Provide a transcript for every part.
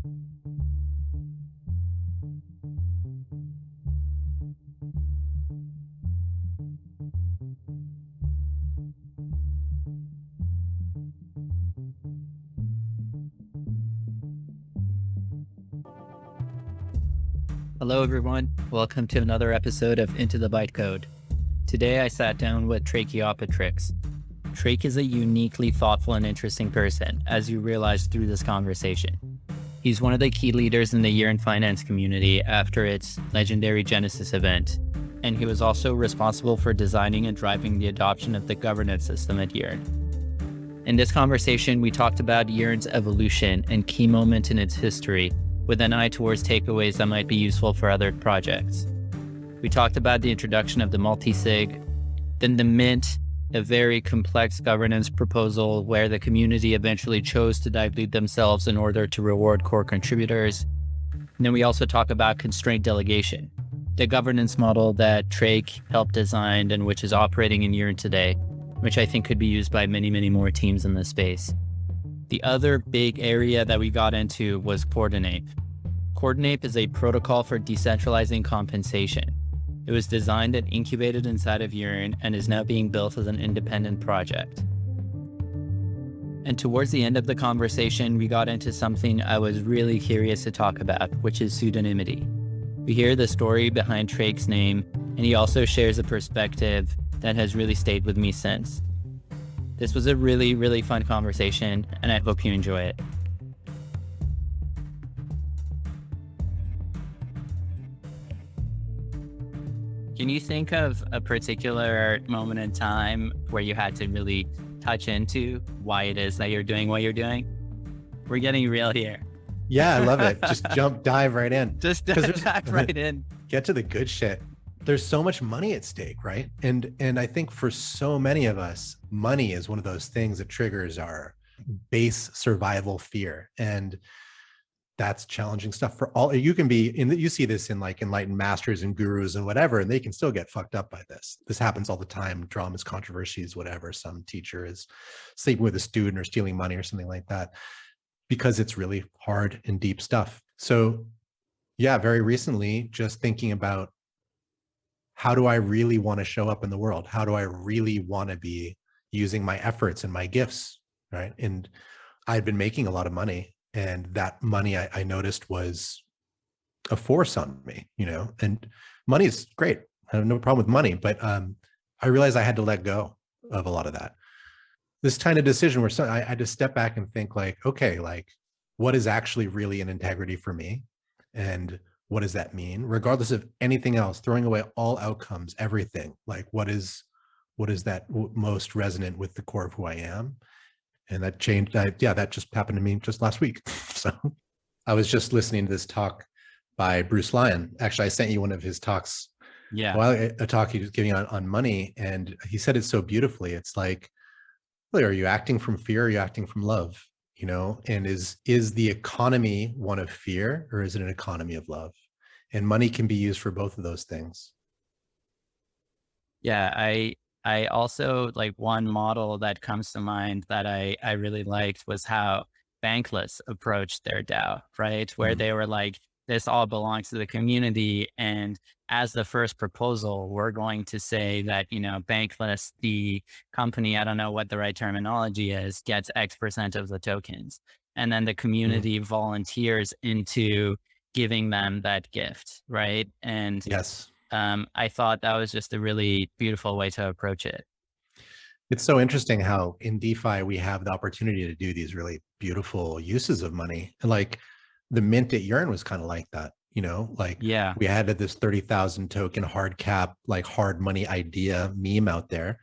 Hello, everyone. Welcome to another episode of Into the Bytecode. Today, I sat down with Tracheopteryx. Trach is a uniquely thoughtful and interesting person, as you realized through this conversation. He's one of the key leaders in the Yearn Finance community after its legendary Genesis event, and he was also responsible for designing and driving the adoption of the governance system at Yearn. In this conversation, we talked about Yearn's evolution and key moments in its history, with an eye towards takeaways that might be useful for other projects. We talked about the introduction of the multisig, then the mint, a very complex governance proposal where the community eventually chose to dilute themselves in order to reward core contributors. And then we also talk about constraint delegation, the governance model that Trach helped design and which is operating in Yearn today, which I think could be used by many, many more teams in this space. The other big area that we got into was Coordinape. Coordinape is a protocol for decentralizing compensation. It was designed and incubated inside of Yearn and is now being built as an independent project. And towards the end of the conversation, we got into something I was really curious to talk about, which is pseudonymity. We hear the story behind Trach's name, and he also shares a perspective that has really stayed with me since. This was a really, really fun conversation, and I hope you enjoy it. Can you think of a particular moment in time where you had to really touch into why it is that you're doing what you're doing? We're getting real here. Yeah, I love it. Just dive right in. Just dive right in. Get to the good shit. There's so much money at stake, right? And I think for so many of us, money is one of those things that triggers our base survival fear. And that's challenging stuff for all. You can be you see this in like enlightened masters and gurus and whatever, and they can still get fucked up by this. This happens all the time. Dramas, controversies, whatever. Some teacher is sleeping with a student or stealing money or something like that, because it's really hard and deep stuff. So yeah, very recently, just thinking about, how do I really want to show up in the world? How do I really want to be using my efforts and my gifts, right? And I'd been making a lot of money, and that money I noticed was a force on me, and money is great. I have no problem with money, but I realized I had to let go of a lot of that. This kind of decision where I had to step back and think like, okay, like what is actually really an integrity for me? And what does that mean? Regardless of anything else, throwing away all outcomes, everything, like what is that most resonant with the core of who I am? And that changed. That just happened to me just last week. So I was just listening to this talk by Bruce Lyon. Actually, I sent you one of his talks. Yeah. Well, a talk he was giving on money. And he said it so beautifully. It's like, really, are you acting from fear? Or are you acting from love? And is the economy one of fear, or is it an economy of love? And money can be used for both of those things. Yeah, I also like one model that comes to mind that I really liked was how Bankless approached their DAO, right? Where they were like, this all belongs to the community. And as the first proposal, we're going to say that, Bankless, the company, I don't know what the right terminology is, gets X% of the tokens. And then the community volunteers into giving them that gift, right? And yes, I thought that was just a really beautiful way to approach it. It's so interesting how in DeFi we have the opportunity to do these really beautiful uses of money. And like the mint at Yearn was kind of like that, we had this 30,000 token hard cap, like hard money idea meme out there,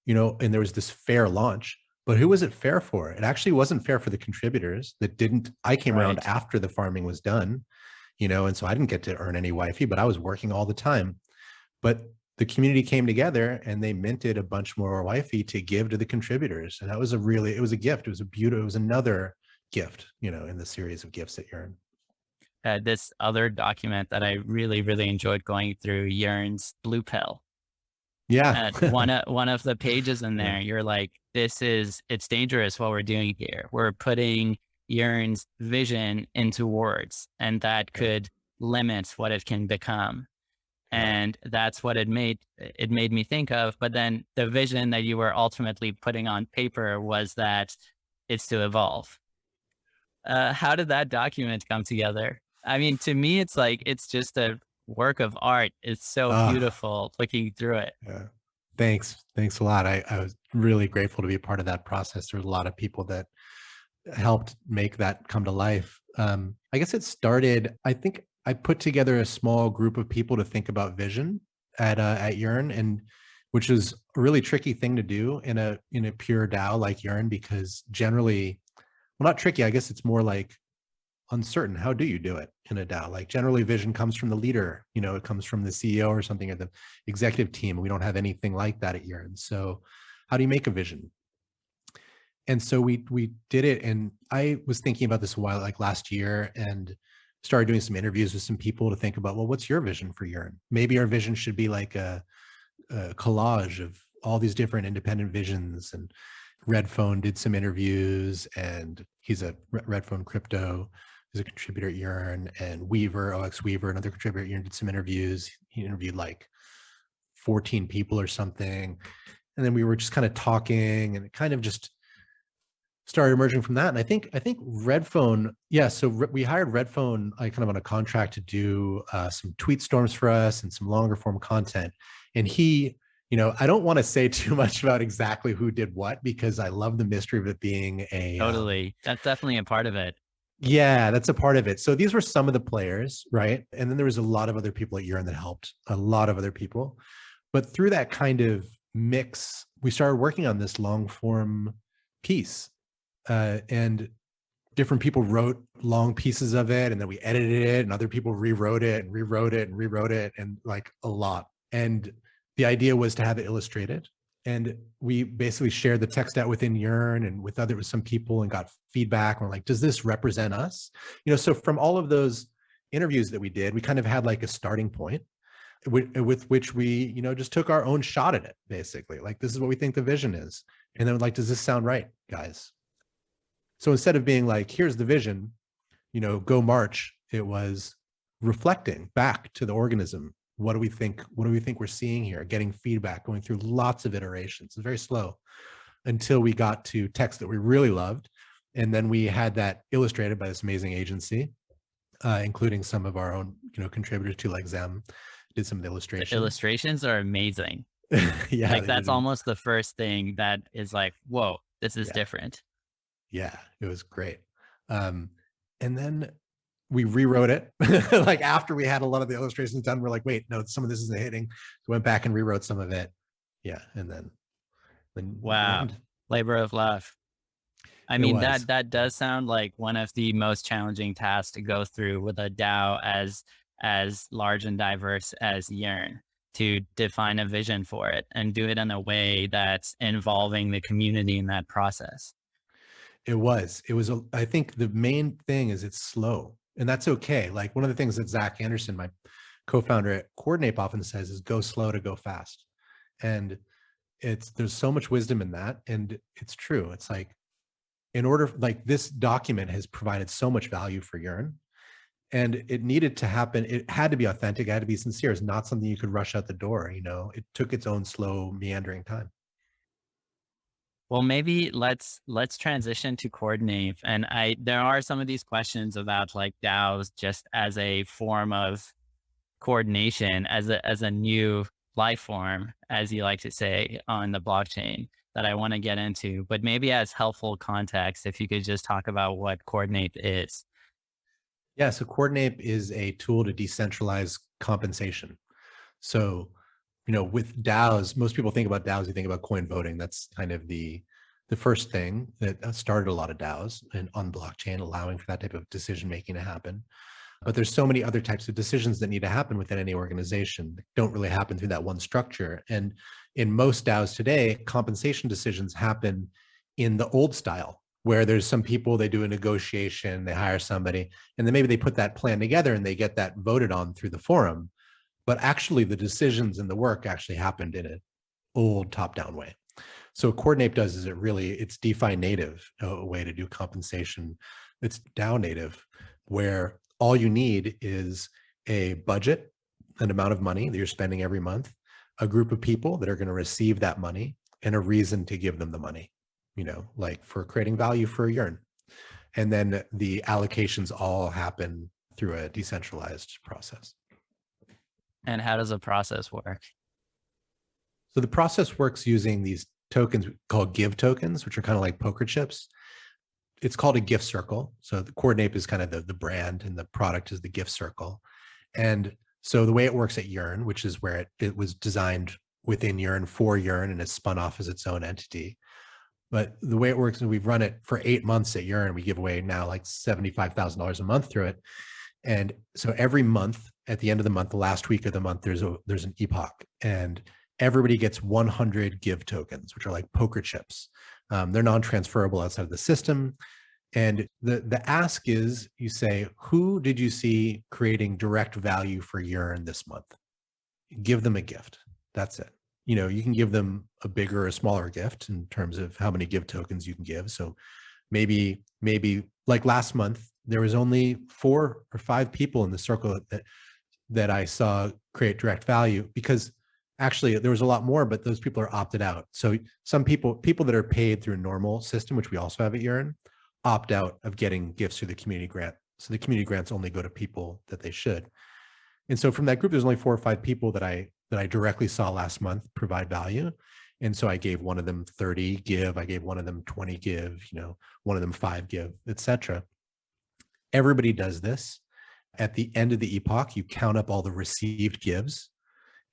and there was this fair launch. But who was it fair for? It actually wasn't fair for the contributors I came around after the farming was done. And so I didn't get to earn any YFE, but I was working all the time. But the community came together and they minted a bunch more YFE to give to the contributors. And that was it was a gift. It was another gift, in the series of gifts at Yearn. This other document that I really, really enjoyed going through, Yearn's Blue Pill. Yeah. one of the pages in there, you're like, it's dangerous what we're doing here. We're putting Yearn's vision into words, and that Yeah. could limit what it can become. Yeah. And that's what it made me think of. But then the vision that you were ultimately putting on paper was that it's to evolve. How did that document come together? I mean, to me, it's like it's just a work of art. It's so Ah, beautiful looking through it. yeah. Thanks a lot. I was really grateful to be a part of that process. There's a lot of people that helped make that come to life. I guess it started, I think I put together a small group of people to think about vision at Yearn, and which is a really tricky thing to do in a pure DAO like Yearn, because generally, well, not tricky, I guess it's more like uncertain. How do you do it in a DAO? Like generally vision comes from the leader, it comes from the CEO or something, or the executive team. We don't have anything like that at Yearn. So how do you make a vision? And so we did it, and I was thinking about this a while, like last year, and started doing some interviews with some people to think about, well, what's your vision for Yearn? Maybe our vision should be like a collage of all these different independent visions. And Redphone did some interviews, and he's a Redphone Crypto, he's a contributor at Yearn, and Weaver, OX Weaver, another contributor at Yearn, did some interviews. He interviewed like 14 people or something. And then we were just kind of talking, and it kind of just started emerging from that. And I think Redphone, yeah. So we hired Redphone kind of on a contract to do some tweet storms for us and some longer form content. And he, I don't want to say too much about exactly who did what, because I love the mystery of it being Totally. That's definitely a part of it. yeah, that's a part of it. So these were some of the players, right? And then there was a lot of other people at Yearn that helped, a lot of other people. But through that kind of mix, we started working on this long form piece. And different people wrote long pieces of it, and then we edited it, and other people rewrote it and rewrote it and rewrote it, and like a lot. And the idea was to have it illustrated. And we basically shared the text out within Yearn and with some people, and got feedback. And we're like, does this represent us? So from all of those interviews that we did, we kind of had like a starting point with which we, just took our own shot at it, basically. Like, this is what we think the vision is. And then like, does this sound right, guys? So instead of being like, here's the vision, go march, it was reflecting back to the organism. What do we think? What do we think we're seeing here? Getting feedback, going through lots of iterations. It's very slow until we got to text that we really loved. And then we had that illustrated by this amazing agency, including some of our own, contributors to, like Zem, did some of the The illustrations. illustrations are amazing. Yeah, Like they that's did. almost the first thing that is like, whoa, this is Yeah. different. Yeah, it was great. And then we rewrote it. Like after we had a lot of the illustrations done, we're like, wait, no, some of this isn't hitting. So went back and rewrote some of it. Yeah, and then the Wow. end. Labor of love. I It mean, was. that does sound like one of the most challenging tasks to go through with a DAO as large and diverse as Yearn, to define a vision for it and do it in a way that's involving the community in that process. It was. It was. I think the main thing is it's slow, and that's okay. Like one of the things that Zach Anderson, my co-founder at Coordinape, often says is go slow to go fast, and there's so much wisdom in that, and it's true. It's like, in order, like, this document has provided so much value for Yearn, and it needed to happen. It had to be authentic. It had to be sincere. It's not something you could rush out the door. It took its own slow, meandering time. Well, maybe let's transition to Coordinape. And there are some of these questions about like DAOs just as a form of coordination, as a new life form, as you like to say, on the blockchain, that I want to get into. But maybe as helpful context, if you could just talk about what Coordinape is. Yeah. So Coordinape is a tool to decentralize compensation. So, with DAOs, most people think about DAOs, you think about coin voting. That's kind of the first thing that started a lot of DAOs and on blockchain, allowing for that type of decision making to happen. But there's so many other types of decisions that need to happen within any organization that don't really happen through that one structure. And in most DAOs today, compensation decisions happen in the old style, where there's some people, they do a negotiation, they hire somebody, and then maybe they put that plan together and they get that voted on through the forum. But actually the decisions and the work actually happened in an old top-down way. So what Coordinape does is it's DeFi native, a way to do compensation It's DAO native, where all you need is a budget, an amount of money that you're spending every month, a group of people that are going to receive that money, and a reason to give them the money, like for creating value for a Yearn. And then the allocations all happen through a decentralized process. And how does the process work? So the process works using these tokens called give tokens, which are kind of like poker chips. It's called a gift circle. So the Coordinape is kind of the brand, and the product is the gift circle. And so the way it works at Yearn, which is where it was designed within Yearn for Yearn, and it's spun off as its own entity. But the way it works is we've run it for 8 months at Yearn. We give away now like $75,000 a month through it. And so every month, at the end of the month, the last week of the month, there's an epoch, and everybody gets 100 give tokens, which are like poker chips. They're non-transferable outside of the system. And the ask is, you say, who did you see creating direct value for Yearn this month? Give them a gift. That's it. You can give them a bigger or smaller gift in terms of how many give tokens you can give. So maybe like last month, there was only 4 or 5 people in the circle that I saw create direct value, because actually there was a lot more, but those people are opted out. So some people that are paid through a normal system, which we also have at Yearn, opt out of getting gifts through the community grant. So the community grants only go to people that they should. And so from that group, there's only 4 or 5 people that I directly saw last month provide value. And so I gave one of them 30 give, I gave one of them 20 give, one of them 5 give, etc. Everybody does this. At the end of the epoch, you count up all the received gives,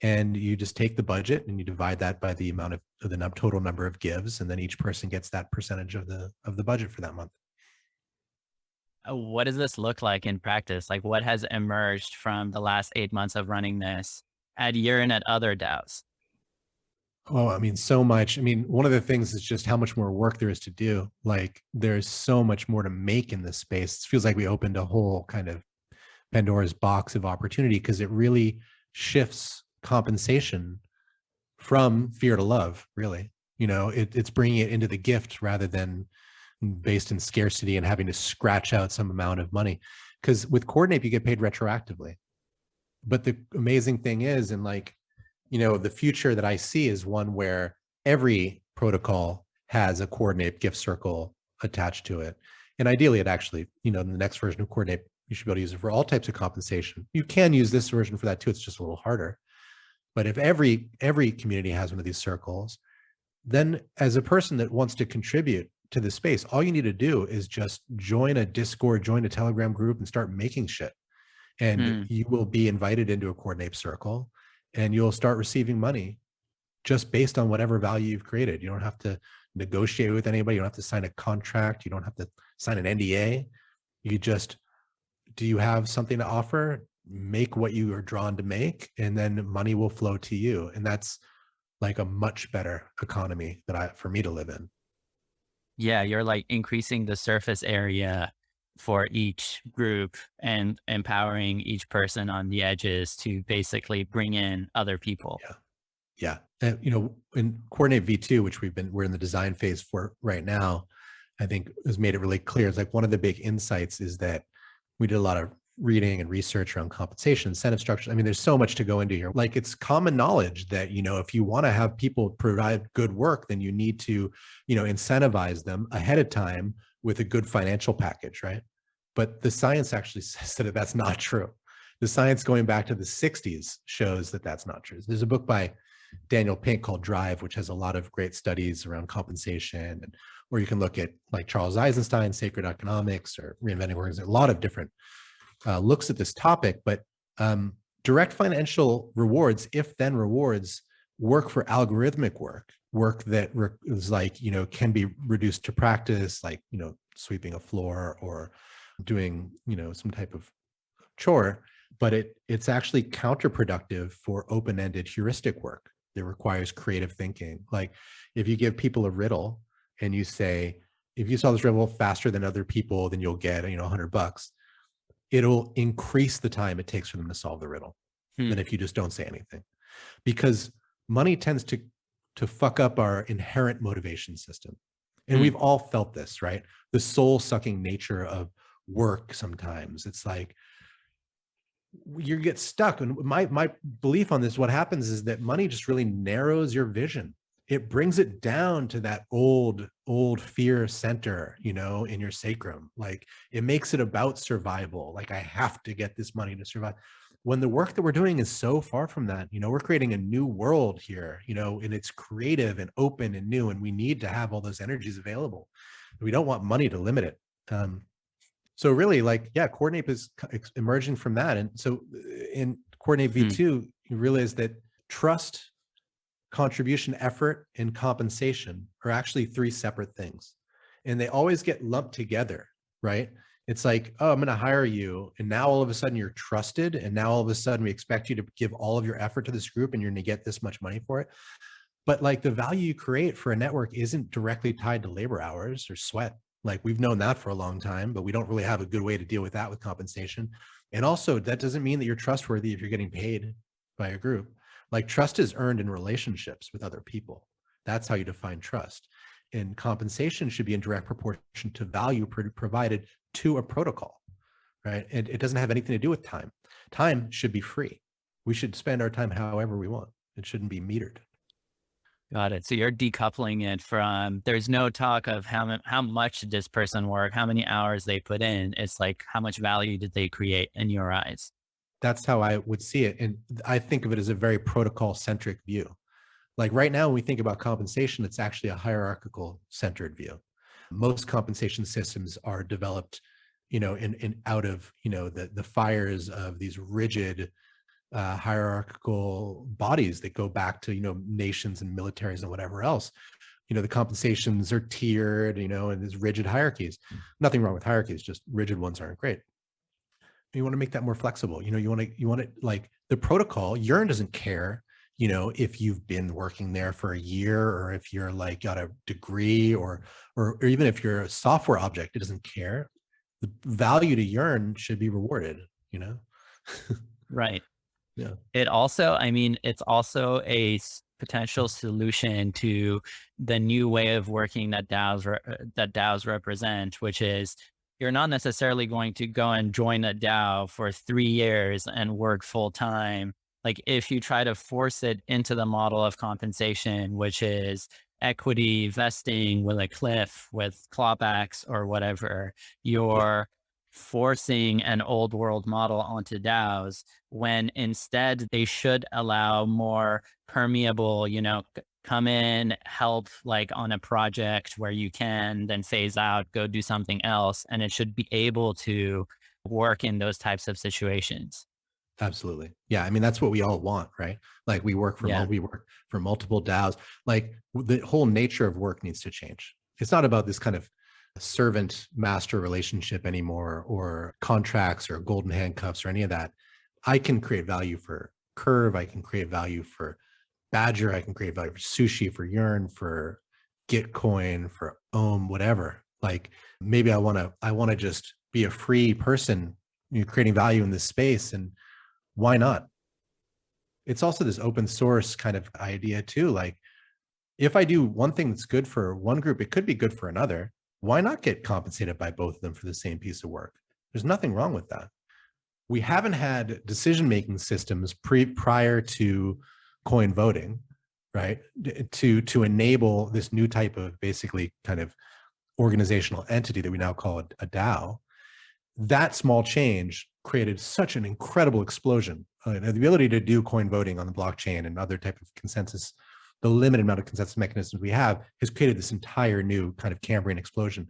and you just take the budget and you divide that by the amount of the total number of gives, and then each person gets that percentage of the budget for that month. What does this look like in practice? Like, what has emerged from the last 8 months of running this at Yearn and at other DAOs? Oh, I mean, so much. I mean, one of the things is just how much more work there is to do. Like, there's so much more to make in this space. It feels like we opened a whole kind of Pandora's box of opportunity, because it really shifts compensation from fear to love, really. It's bringing it into the gift rather than based in scarcity and having to scratch out some amount of money. Because with Coordinape, you get paid retroactively. But the amazing thing is, and the future that I see is one where every protocol has a Coordinape gift circle attached to it. And ideally, it actually, in the next version of Coordinape, you should be able to use it for all types of compensation. You can use this version for that too. It's just a little harder. But if every community has one of these circles, then as a person that wants to contribute to the space, all you need to do is just join a Discord, join a Telegram group, and start making shit. And you will be invited into a Coordinape circle, and you'll start receiving money just based on whatever value you've created. You don't have to negotiate with anybody. You don't have to sign a contract. You don't have to sign an NDA. Do you have something to offer? Make what you are drawn to make, and then money will flow to you. And that's like a much better economy for me to live in. Yeah, you're like increasing the surface area for each group and empowering each person on the edges to basically bring in other people. Yeah. And, in Coordinape V2, which we're in the design phase for right now, I think has made it really clear. It's like one of the big insights is that we did a lot of reading and research around compensation, incentive structure. I mean, there's so much to go into here. Like, it's common knowledge that, if you want to have people provide good work, then you need to, incentivize them ahead of time with a good financial package, right? But the science actually says that that's not true. The science going back to the 60s shows that that's not true. There's a book by Daniel Pink called Drive, which has a lot of great studies around compensation, or you can look at like Charles Eisenstein's Sacred Economics or Reinventing Organization, a lot of different looks at this topic. But direct financial rewards, if then rewards, work for algorithmic work that is like, can be reduced to practice, like, sweeping a floor or doing, some type of chore. But it's actually counterproductive for open-ended heuristic work that requires creative thinking. Like, if you give people a riddle and you say, if you solve this riddle faster than other people, then you'll get, $100. It'll increase the time it takes for them to solve the riddle than if you just don't say anything. Because money tends to fuck up our inherent motivation system. And we've all felt this, right? The soul sucking nature of work sometimes. It's like you get stuck. And my belief on this, what happens is that money just really narrows your vision. It brings it down to that old fear center, in your sacrum. Like it makes it about survival. Like I have to get this money to survive. When the work that we're doing is so far from that, we're creating a new world here, and it's creative and open and new, and we need to have all those energies available. We don't want money to limit it. So really, Coordinape is emerging from that. And so in Coordinape V2, you realize that trust, contribution, effort, and compensation are actually three separate things. And they always get lumped together, right? It's like, oh, I'm going to hire you. And now all of a sudden you're trusted. And now all of a sudden we expect you to give all of your effort to this group and you're going to get this much money for it. But like the value you create for a network isn't directly tied to labor hours or sweat. Like we've known that for a long time, but we don't really have a good way to deal with that with compensation. And also that doesn't mean that you're trustworthy if you're getting paid by a group. Like trust is earned in relationships with other people. That's how you define trust. And compensation should be in direct proportion to value provided to a protocol, right? And it doesn't have anything to do with time. Time should be free. We should spend our time however we want. It shouldn't be metered. Got it. So you're decoupling it from, there's no talk of how much did this person work, how many hours they put in. It's like, how much value did they create in your eyes? That's how I would see it. And I think of it as a very protocol centric view. Like right now, when we think about compensation, it's actually a hierarchical centered view. Most compensation systems are developed, in out of, the fires of these rigid hierarchical bodies that go back to, nations and militaries and whatever else. The compensations are tiered, and there's rigid hierarchies. Nothing wrong with hierarchies, just rigid ones aren't great. You want to make that more flexible. You want to like the protocol. Yearn doesn't care, if you've been working there for a year or if you're like got a degree or even if you're a software object, it doesn't care. The value to Yearn should be rewarded, Right. Yeah. It also, I mean, it's also a potential solution to the new way of working that DAOs represent, which is you're not necessarily going to go and join a DAO for 3 years and work full time. Like if you try to force it into the model of compensation, which is equity vesting with a cliff with clawbacks or whatever, you're forcing an old world model onto DAOs when instead they should allow more permeable, come in, help like on a project where you can, then phase out, go do something else. And it should be able to work in those types of situations. Absolutely. Yeah. I mean, that's what we all want, right? Like we work for multiple DAOs. Like the whole nature of work needs to change. It's not about this kind of servant master relationship anymore, or contracts or golden handcuffs or any of that. I can create value for Curve. I can create value for Badger. I can create value for Sushi, for Yearn, for Gitcoin, for Ohm, whatever. Like maybe I want to just be a free person, creating value in this space. And why not? It's also this open source kind of idea too. Like if I do one thing that's good for one group, it could be good for another. Why not get compensated by both of them for the same piece of work? There's nothing wrong with that. We haven't had decision-making systems prior to coin voting, right? To enable this new type of basically kind of organizational entity that we now call a DAO. That small change created such an incredible explosion. The ability to do coin voting on the blockchain and other type of consensus, the limited amount of consensus mechanisms we have, has created this entire new kind of Cambrian explosion.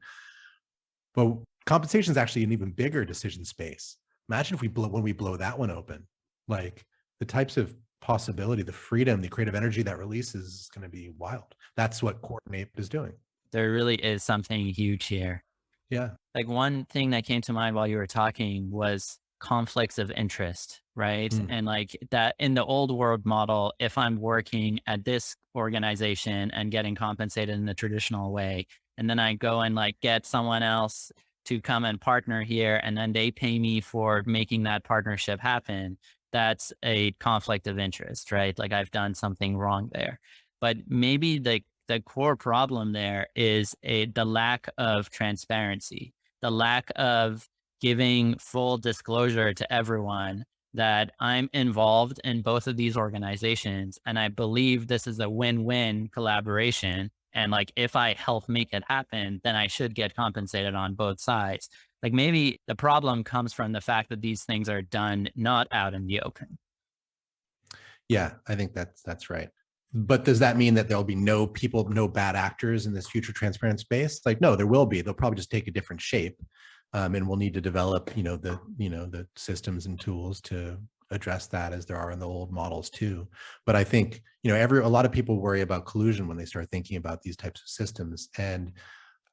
But compensation is actually an even bigger decision space. Imagine if when we blow that one open, like the types of possibility, the freedom, the creative energy that releases is going to be wild. That's what Coordinape is doing. There really is something huge here. Yeah. Like one thing that came to mind while you were talking was conflicts of interest, right? And like that in the old world model, if I'm working at this organization and getting compensated in the traditional way, and then I go and like get someone else to come and partner here, and then they pay me for making that partnership happen, that's a conflict of interest, right? Like I've done something wrong there. But maybe like the core problem there is the lack of transparency, the lack of giving full disclosure to everyone that I'm involved in both of these organizations. And I believe this is a win-win collaboration. And like, if I help make it happen, then I should get compensated on both sides. Like, maybe the problem comes from the fact that these things are done not out in the open. Yeah, I think that's right. But does that mean that there'll be no people, no bad actors in this future transparent space? Like, no, there will be. They'll probably just take a different shape, and we'll need to develop, the systems and tools to address that, as there are in the old models too. But I think a lot of people worry about collusion when they start thinking about these types of systems, and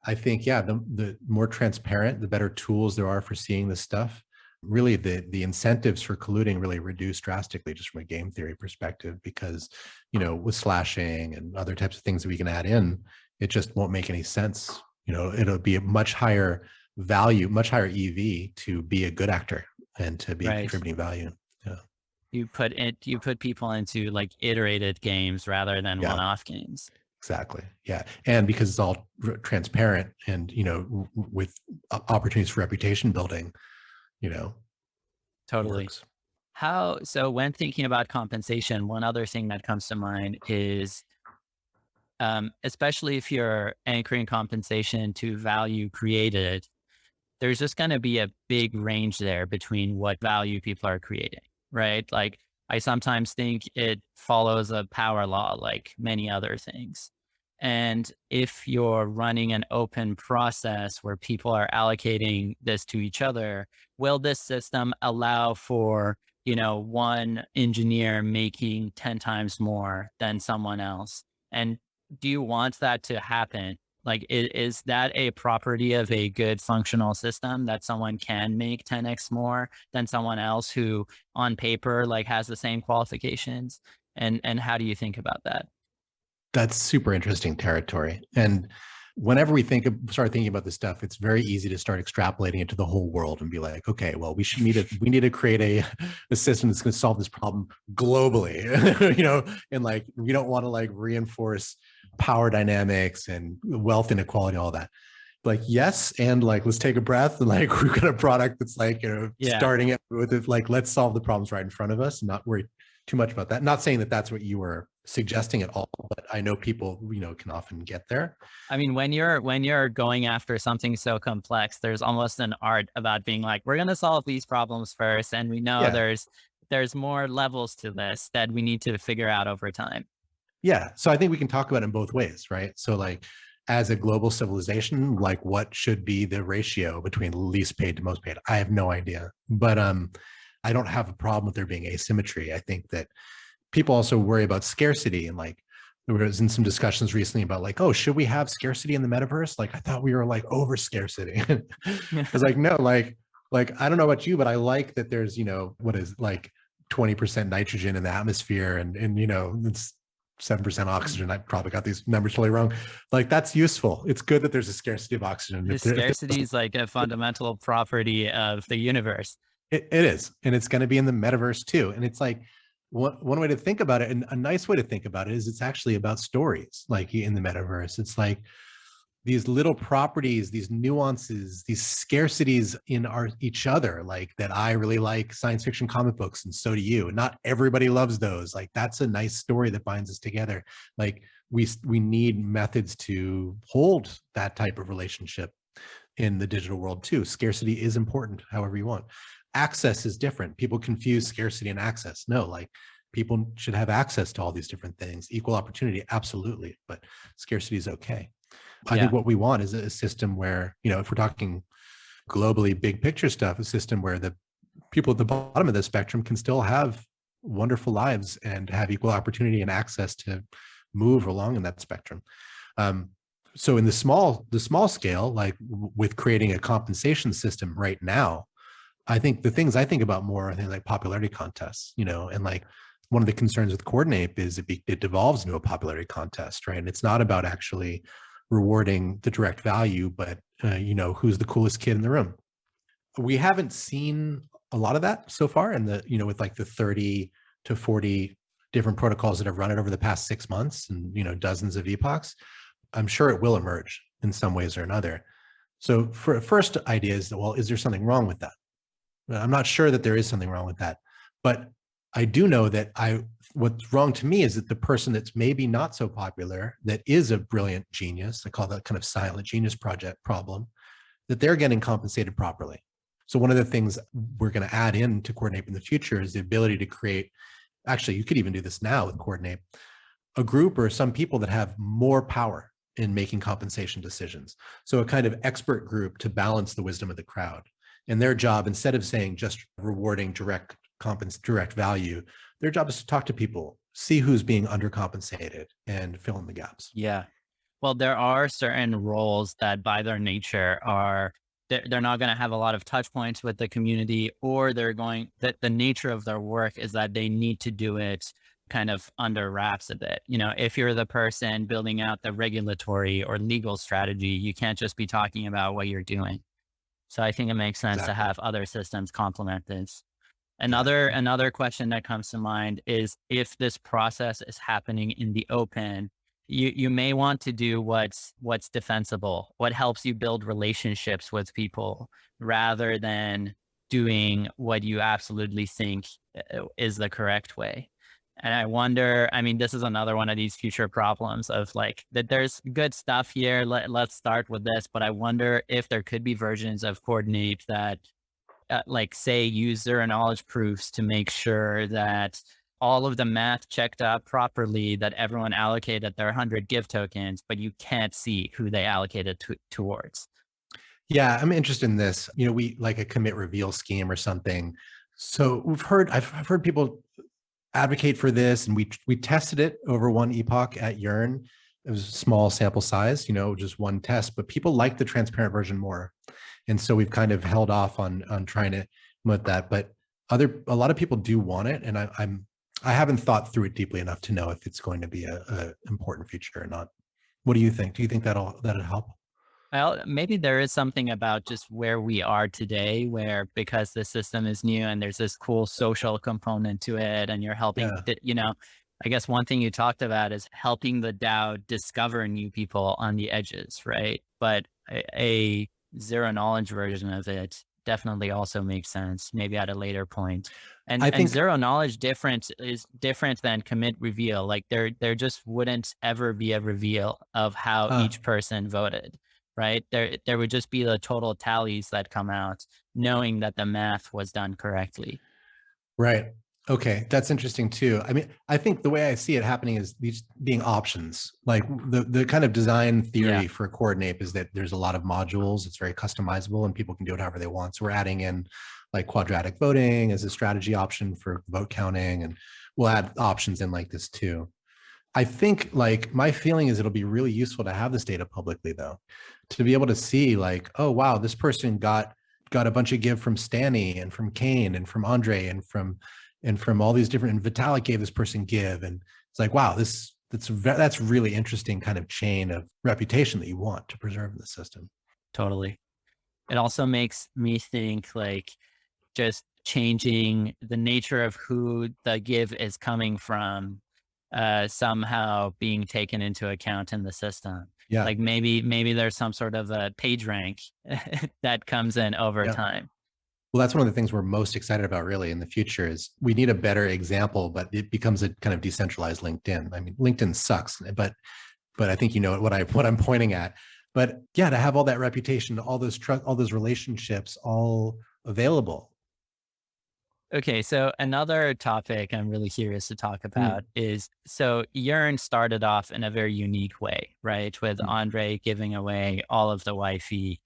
I think the more transparent, the better tools there are for seeing this stuff. Really, the incentives for colluding really reduce drastically, just from a game theory perspective, because with slashing and other types of things that we can add in, it just won't make any sense. It'll be a much higher value, much higher EV to be a good actor and to be contributing value. Yeah. You put people into like iterated games rather than one-off games. Exactly. Yeah. And because it's all transparent and, with opportunities for reputation building, Totally. works. So when thinking about compensation, one other thing that comes to mind is, especially if you're anchoring compensation to value created, there's just going to be a big range there between what value people are creating, right? Like, I sometimes think it follows a power law, like many other things. And if you're running an open process where people are allocating this to each other, will this system allow for, one engineer making 10 times more than someone else? And do you want that to happen? Like, is that a property of a good functional system, that someone can make 10x more than someone else who on paper like has the same qualifications? And how do you think about that? That's super interesting territory. And whenever we start thinking about this stuff, it's very easy to start extrapolating it to the whole world and be like, okay, well, we need to create a system that's going to solve this problem globally, and like, we don't want to like reinforce power dynamics and wealth inequality, all that. Like, yes, and like, let's take a breath, and like, we've got a product that's like, starting it with it, like, let's solve the problems right in front of us and not worry too much about that. Not saying that that's what you were suggesting at all, but I know people, can often get there. I mean, when you're going after something so complex, there's almost an art about being like, we're going to solve these problems first. And we know there's more levels to this that we need to figure out over time. Yeah. So I think we can talk about it in both ways, right? So like, as a global civilization, like, what should be the ratio between least paid to most paid? I have no idea, but I don't have a problem with there being asymmetry. I think that people also worry about scarcity, and like, there was in some discussions recently about like, oh, should we have scarcity in the metaverse? Like, I thought we were like over scarcity. I was like, no, like I don't know about you, but I like that there's, what is like 20% nitrogen in the atmosphere, and it's 7% oxygen. I probably got these numbers totally wrong. Like, that's useful. It's good that there's a scarcity of oxygen. The scarcity is like a fundamental property of the universe. It is. And it's going to be in the metaverse too. And it's like, one way to think about it, and a nice way to think about it, is it's actually about stories. Like, in the metaverse, it's like these little properties, these nuances, these scarcities in each other, like, that I really like science fiction comic books, and so do you. Not everybody loves those. Like, that's a nice story that binds us together. Like, we need methods to hold that type of relationship in the digital world too. Scarcity is important, however you want. Access is different. People confuse scarcity and access. No, like, people should have access to all these different things. Equal opportunity, absolutely, but scarcity is okay. I think what we want is a system where, if we're talking globally big picture stuff, a system where the people at the bottom of the spectrum can still have wonderful lives and have equal opportunity and access to move along in that spectrum. So in the small scale, like with creating a compensation system right now, I think the things I think about more are things like popularity contests, and like, one of the concerns with Coordinape is it devolves into a popularity contest, right? And it's not about actually rewarding the direct value, but who's the coolest kid in the room. We haven't seen a lot of that so far, and with like the 30 to 40 different protocols that have run it over the past 6 months and, dozens of epochs, I'm sure it will emerge in some ways or another. So for a first idea is that, well, is there something wrong with that? I'm not sure that there is something wrong with that, but I do know that what's wrong to me is that the person that's maybe not so popular, that is a brilliant genius, I call that kind of silent genius project problem, that they're getting compensated properly. So one of the things we're going to add in to Coordinape in the future is the ability to create, actually, you could even do this now with Coordinape, a group or some people that have more power in making compensation decisions. So a kind of expert group to balance the wisdom of the crowd. And their job, instead of saying just rewarding direct value, their job is to talk to people, see who's being undercompensated, and fill in the gaps. Yeah. Well, there are certain roles that by their nature are, they're not going to have a lot of touch points with the community, or that the nature of their work is that they need to do it kind of under wraps a bit. If you're the person building out the regulatory or legal strategy, you can't just be talking about what you're doing. So I think it makes sense to Exactly. have other systems complement this. Yeah. Another question that comes to mind is, if this process is happening in the open, you may want to do what's defensible, what helps you build relationships with people, rather than doing what you absolutely think is the correct way. And I wonder, I mean, this is another one of these future problems of like that there's good stuff here. Let's start with this, but I wonder if there could be versions of Coordinape that like say use zero knowledge proofs to make sure that all of the math checked out properly, that everyone allocated their 100 give tokens, but you can't see who they allocated towards. Yeah, I'm interested in this. We like a commit reveal scheme or something. So I've heard people advocate for this, and we tested it over one epoch at Yearn. It was a small sample size, just one test, but people like the transparent version more. And so we've kind of held off on trying to implement that. But a lot of people do want it, and I haven't thought through it deeply enough to know if it's going to be a important feature or not. What do you think? Do you think that'll help? Well, maybe there is something about just where we are today, where because the system is new and there's this cool social component to it, and you're helping, Yeah. I guess one thing you talked about is helping the DAO discover new people on the edges, right? But a zero knowledge version of it definitely also makes sense, maybe at a later point. I And think zero knowledge is different than commit reveal. Like there just wouldn't ever be a reveal of how uh, each person voted, right? There would just be the total tallies that come out, knowing that the math was done correctly. right. Okay, that's interesting too. I mean, I think the way I see it happening is these being options. Like the kind of design Yeah. theory for Coordinape is that there's a lot of modules. It's very customizable, and people can do it however they want. So we're adding in like quadratic voting as a strategy option for vote counting, and we'll add options in like this too. I think like my feeling is it'll be really useful to have this data publicly though, to be able to see like, oh wow, this person got a bunch of give from Stanny and from Kane and from Andre and from all these different, and Vitalik gave this person give, and it's like, wow, that's really interesting kind of chain of reputation that you want to preserve in the system. Totally. It also makes me think like just changing the nature of who the give is coming from, somehow being taken into account in the system. Yeah, Like maybe there's some sort of a page rank that comes in over yeah. time. Well, that's one of the things we're most excited about really in the future is we need a better example, but it becomes a kind of decentralized LinkedIn. I mean, LinkedIn sucks, but I think you know what I'm pointing at. But yeah, to have all that reputation, all those trust, all those relationships, all available. Okay, so another topic I'm really curious to talk Mm, about is, so Yearn started off in a very unique way, right? With mm, Andre giving away all of the Wi-Fi mhm,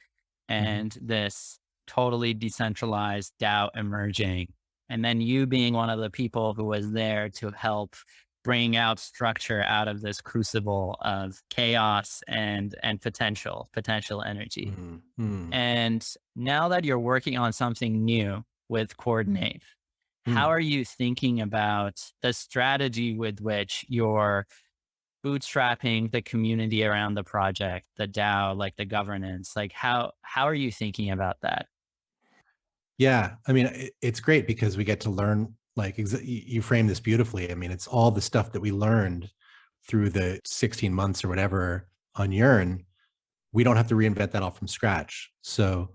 and this totally decentralized DAO emerging. And then you being one of the people who was there to help bring out structure out of this crucible of chaos and potential energy. mm, mm, And now that you're working on something new with Coordinape, how mm. are you thinking about the strategy with which you're bootstrapping the community around the project, the DAO, like the governance? Like how are you thinking about that? Yeah, I mean, it's great because we get to learn like you framed this beautifully. I mean, it's all the stuff that we learned through the 16 months or whatever on Yearn. We don't have to reinvent that all from scratch. So,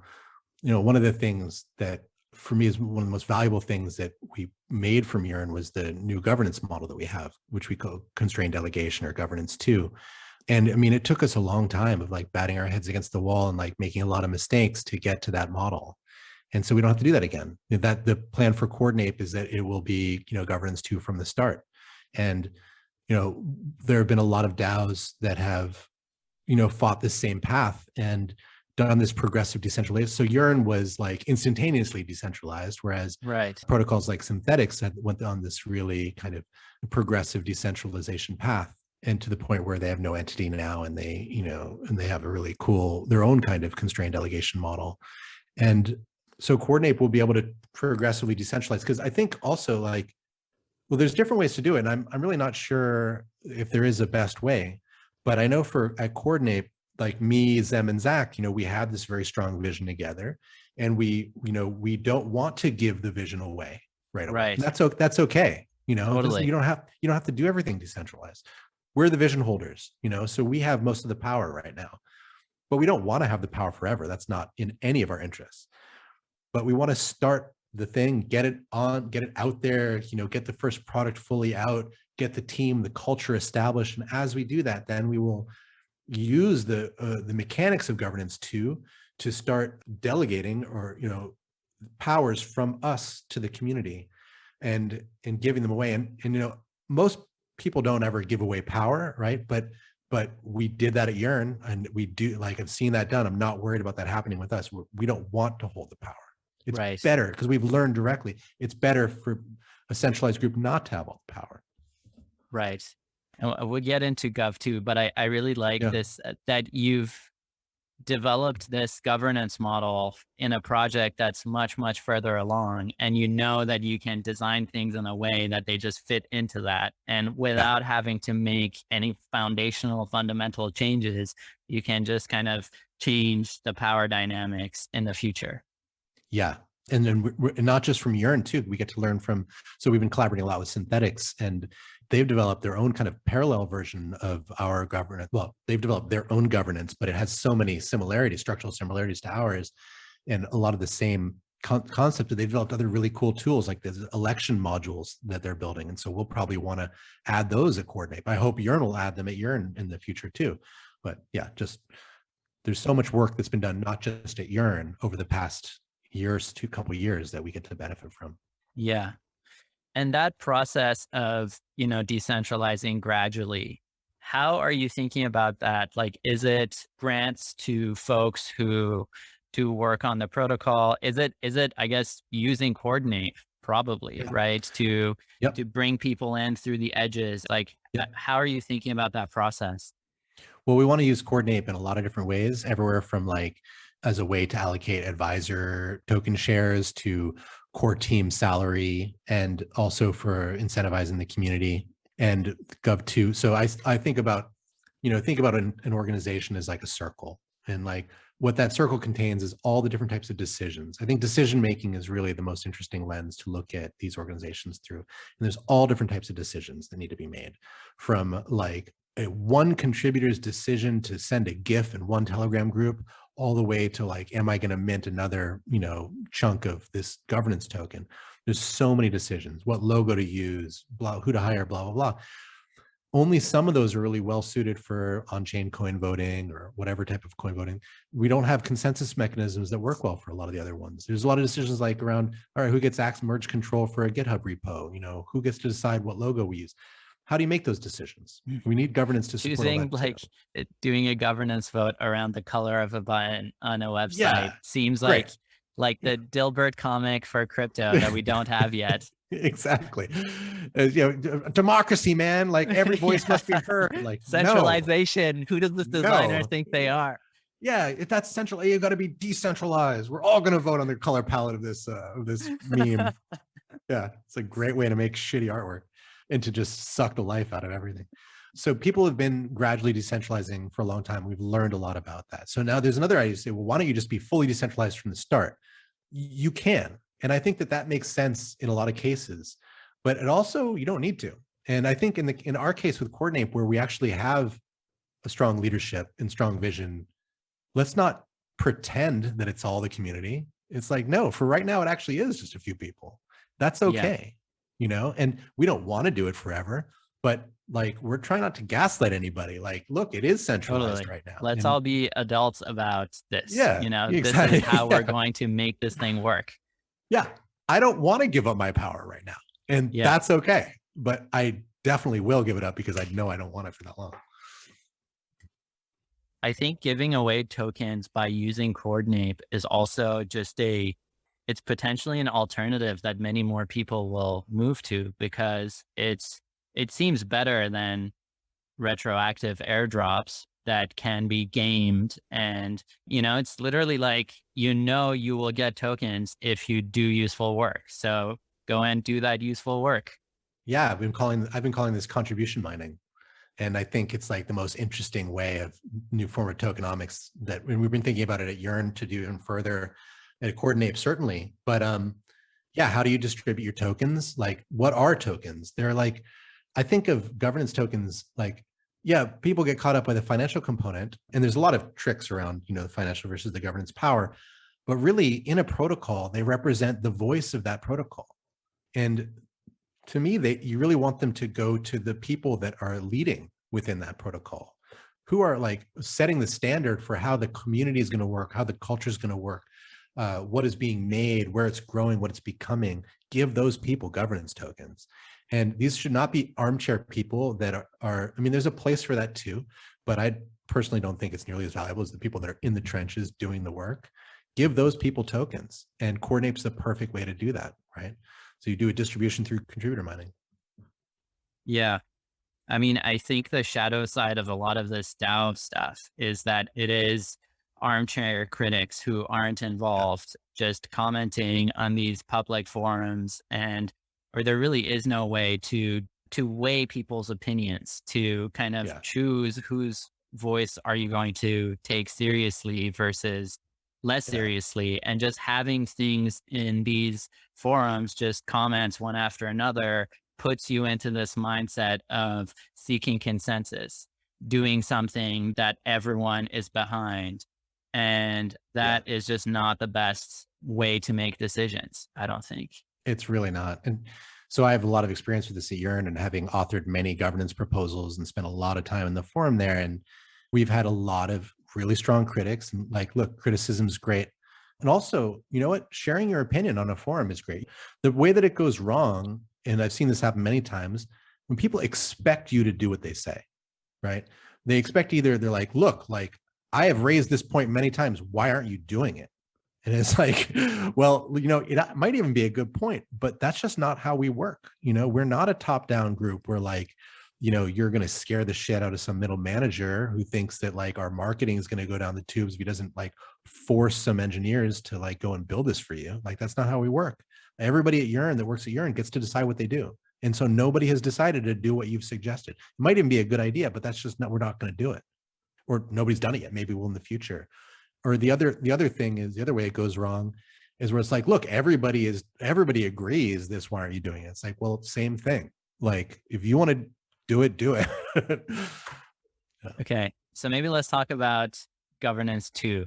one of the things that for me is one of the most valuable things that we made from Yearn was the new governance model that we have, which we call constrained delegation or governance 2. And I mean, it took us a long time of like batting our heads against the wall and like making a lot of mistakes to get to that model. And so we don't have to do that again. That the plan for Coordinape is that it will be, governance 2 from the start. And, there have been a lot of DAOs that have, fought this same path and done this progressive decentralization. So Yearn was like instantaneously decentralized, whereas protocols like Synthetics had went on this really kind of progressive decentralization path, and to the point where they have no entity now, and they have a really cool, their own kind of constrained delegation model. And so Coordinape will be able to progressively decentralize, because I think also like, well, there's different ways to do it. And I'm really not sure if there is a best way, but I know at Coordinape, like me, Zem, and Zach, we had this very strong vision together, and we don't want to give the vision away right away. And that's okay. Totally. You don't have to do everything decentralized. We're the vision holders, so we have most of the power right now, but we don't want to have the power forever. That's not in any of our interests, but we want to start the thing, get it out there, get the first product fully out, get the team, the culture established. And as we do that, then we will use the mechanics of governance to start delegating or powers from us to the community and giving them away. And most people don't ever give away power, right? But we did that at Yearn, and we do, like, I've seen that done. I'm not worried about that happening with us. We don't want to hold the power. It's better, because we've learned directly, it's better for a centralized group not to have all the power. Right. And we'll get into Gov too, but I really like this, that you've developed this governance model in a project that's much, much further along. And that you can design things in a way that they just fit into that. And without having to make any fundamental changes, you can just kind of change the power dynamics in the future. Yeah. And then we're not just from Yearn too, we get to learn from, so we've been collaborating a lot with Synthetics, and they've developed their own kind of parallel version of our governance. Well, they've developed their own governance, but it has so many structural similarities to ours, and a lot of the same concept. They've developed other really cool tools, like the election modules that they're building. And so we'll probably want to add those at Coordinape. I hope Yearn will add them at Yearn in the future too. But yeah, just there's so much work that's been done, not just at Yearn over the past couple years, that we get to benefit from. Yeah. And that process of, decentralizing gradually, how are you thinking about that? Like, is it grants to folks who to work on the protocol? Is it, I guess, using Coordinape probably, right? To bring people in through the edges. Like, how are you thinking about that process? Well, we want to use Coordinape in a lot of different ways, everywhere from like as a way to allocate advisor token shares to core team salary, and also for incentivizing the community and Gov2. So I think about, an organization as like a circle, and like what that circle contains is all the different types of decisions. I think decision-making is really the most interesting lens to look at these organizations through. And there's all different types of decisions that need to be made, from like one contributor's decision to send a GIF in one Telegram group, all the way to like, am I going to mint another, chunk of this governance token? There's so many decisions, what logo to use, who to hire, blah, blah, blah. Only some of those are really well suited for on-chain coin voting or whatever type of coin voting. We don't have consensus mechanisms that work well for a lot of the other ones. There's a lot of decisions like around, all right, who gets merge control for a GitHub repo? Who gets to decide what logo we use? How do you make those decisions? We need governance to support all that. Doing a governance vote around the color of a button on a website seems like the Dilbert comic for crypto that we don't have yet. Exactly. Democracy, man. Like, every voice must be heard. Like, centralization. No. Who does this designer think they are? Yeah, if that's central, you got to be decentralized. We're all going to vote on the color palette of this meme. Yeah, it's a great way to make shitty artwork and to just suck the life out of everything. So people have been gradually decentralizing for a long time. We've learned a lot about that. So now there's another idea to say, well, why don't you just be fully decentralized from the start? You can. And I think that makes sense in a lot of cases. but it also, you don't need to. And I think in our case with Coordinape, where we actually have a strong leadership and strong vision, let's not pretend that it's all the community. It's like, no, for right now, it actually is just a few people. That's Yeah, okay, and we don't want to do it forever, but like, we're trying not to gaslight anybody. Like, look, it is centralized totally. right now. Let's And all be adults about this. yeah, This is exactly. how we're Yeah. going to make this thing work. Yeah. I don't want to give up my power right now. And Yeah. that's okay. But I definitely will give it up because I know I don't want it for that long. I think giving away tokens by using Coordinape is also it's potentially an alternative that many more people will move to, because it seems better than retroactive airdrops that can be gamed. And, it's literally like, you will get tokens if you do useful work. So go and do that useful work. Yeah. I've been calling this contribution mining. And I think it's like the most interesting way of new form of tokenomics that we've been thinking about it at Yearn to do even further, at Coordinape certainly. But yeah, how do you distribute your tokens? Like, what are tokens? They're like, I think of governance tokens like, yeah, people get caught up by the financial component, and there's a lot of tricks around, the financial versus the governance power. But really, in a protocol, they represent the voice of that protocol. And to me, you really want them to go to the people that are leading within that protocol, who are like setting the standard for how the community is going to work, how the culture is going to work, what is being made, where it's growing, what it's becoming. Give those people governance tokens. And these should not be armchair people that I mean, there's a place for that too, but I personally don't think it's nearly as valuable as the people that are in the trenches doing the work. Give those people tokens, and Coordinape's the perfect way to do that, right? So you do a distribution through contributor mining. Yeah. I mean, I think the shadow side of a lot of this DAO stuff is that it is armchair critics who aren't Yeah. involved just commenting on these public forums, or there really is no way to weigh people's opinions, to kind of Yeah. choose whose voice are you going to take seriously versus less Yeah. seriously. And just having things in these forums, just comments one after another, puts you into this mindset of seeking consensus, doing something that everyone is behind. And Yeah. that is just not the best way to make decisions, I don't think. It's really not. And so I have a lot of experience with this at Yearn, and having authored many governance proposals and spent a lot of time in the forum there. And we've had a lot of really strong critics, and like, look, criticism is great. And also, you know what? Sharing your opinion on a forum is great. The way that it goes wrong, and I've seen this happen many times, when people expect you to do what they say, right? They expect they're like, look, like, I have raised this point many times. Why aren't you doing it? And it's like, well, it might even be a good point, but that's just not how we work. We're not a top-down group. We're like, you're going to scare the shit out of some middle manager who thinks that like our marketing is going to go down the tubes if he doesn't like force some engineers to like go and build this for you. Like, that's not how we work. Everybody at Yearn that works at Yearn gets to decide what they do. And so nobody has decided to do what you've suggested. It might even be a good idea, but that's just not, we're not going to do it. Or nobody's done it yet. Maybe we'll in the future. Or the other thing is, the other way it goes wrong is where it's like, look, everybody agrees this. Why aren't you doing it? It's like, well, same thing. Like, if you want to do it, do it. Okay. So maybe let's talk about governance 2.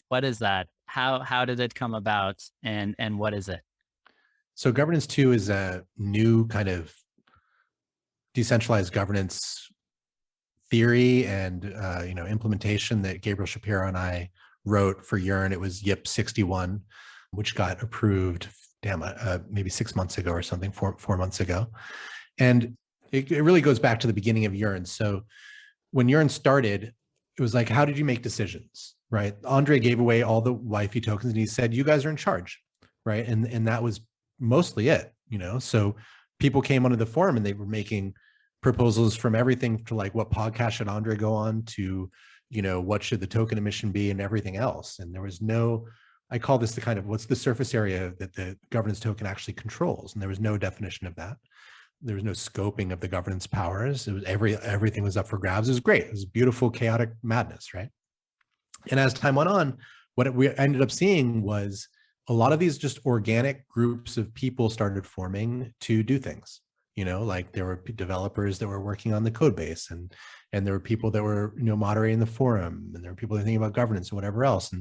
What is that? How did it come about, and what is it? So governance 2 is a new kind of decentralized governance theory and implementation that Gabriel Shapiro and I wrote for Yearn. It was YIP 61, which got approved, maybe 6 months ago or something, 4 months ago. And it really goes back to the beginning of Yearn. So when Yearn started, it was like, how did you make decisions, right? Andre gave away all the wifey tokens and he said, you guys are in charge, right? And that was mostly it, So people came onto the forum and they were making proposals from everything to like, what podcast should Andre go on, to, what should the token emission be, and everything else. And there was I call this the kind of, what's the surface area that the governance token actually controls? And there was no definition of that. There was no scoping of the governance powers. It was everything was up for grabs. It was great. It was beautiful, chaotic madness, right? And as time went on, what we ended up seeing was a lot of these just organic groups of people started forming to do things. Like there were developers that were working on the code base, and there were people that were, moderating the forum, and there were people that think about governance and whatever else.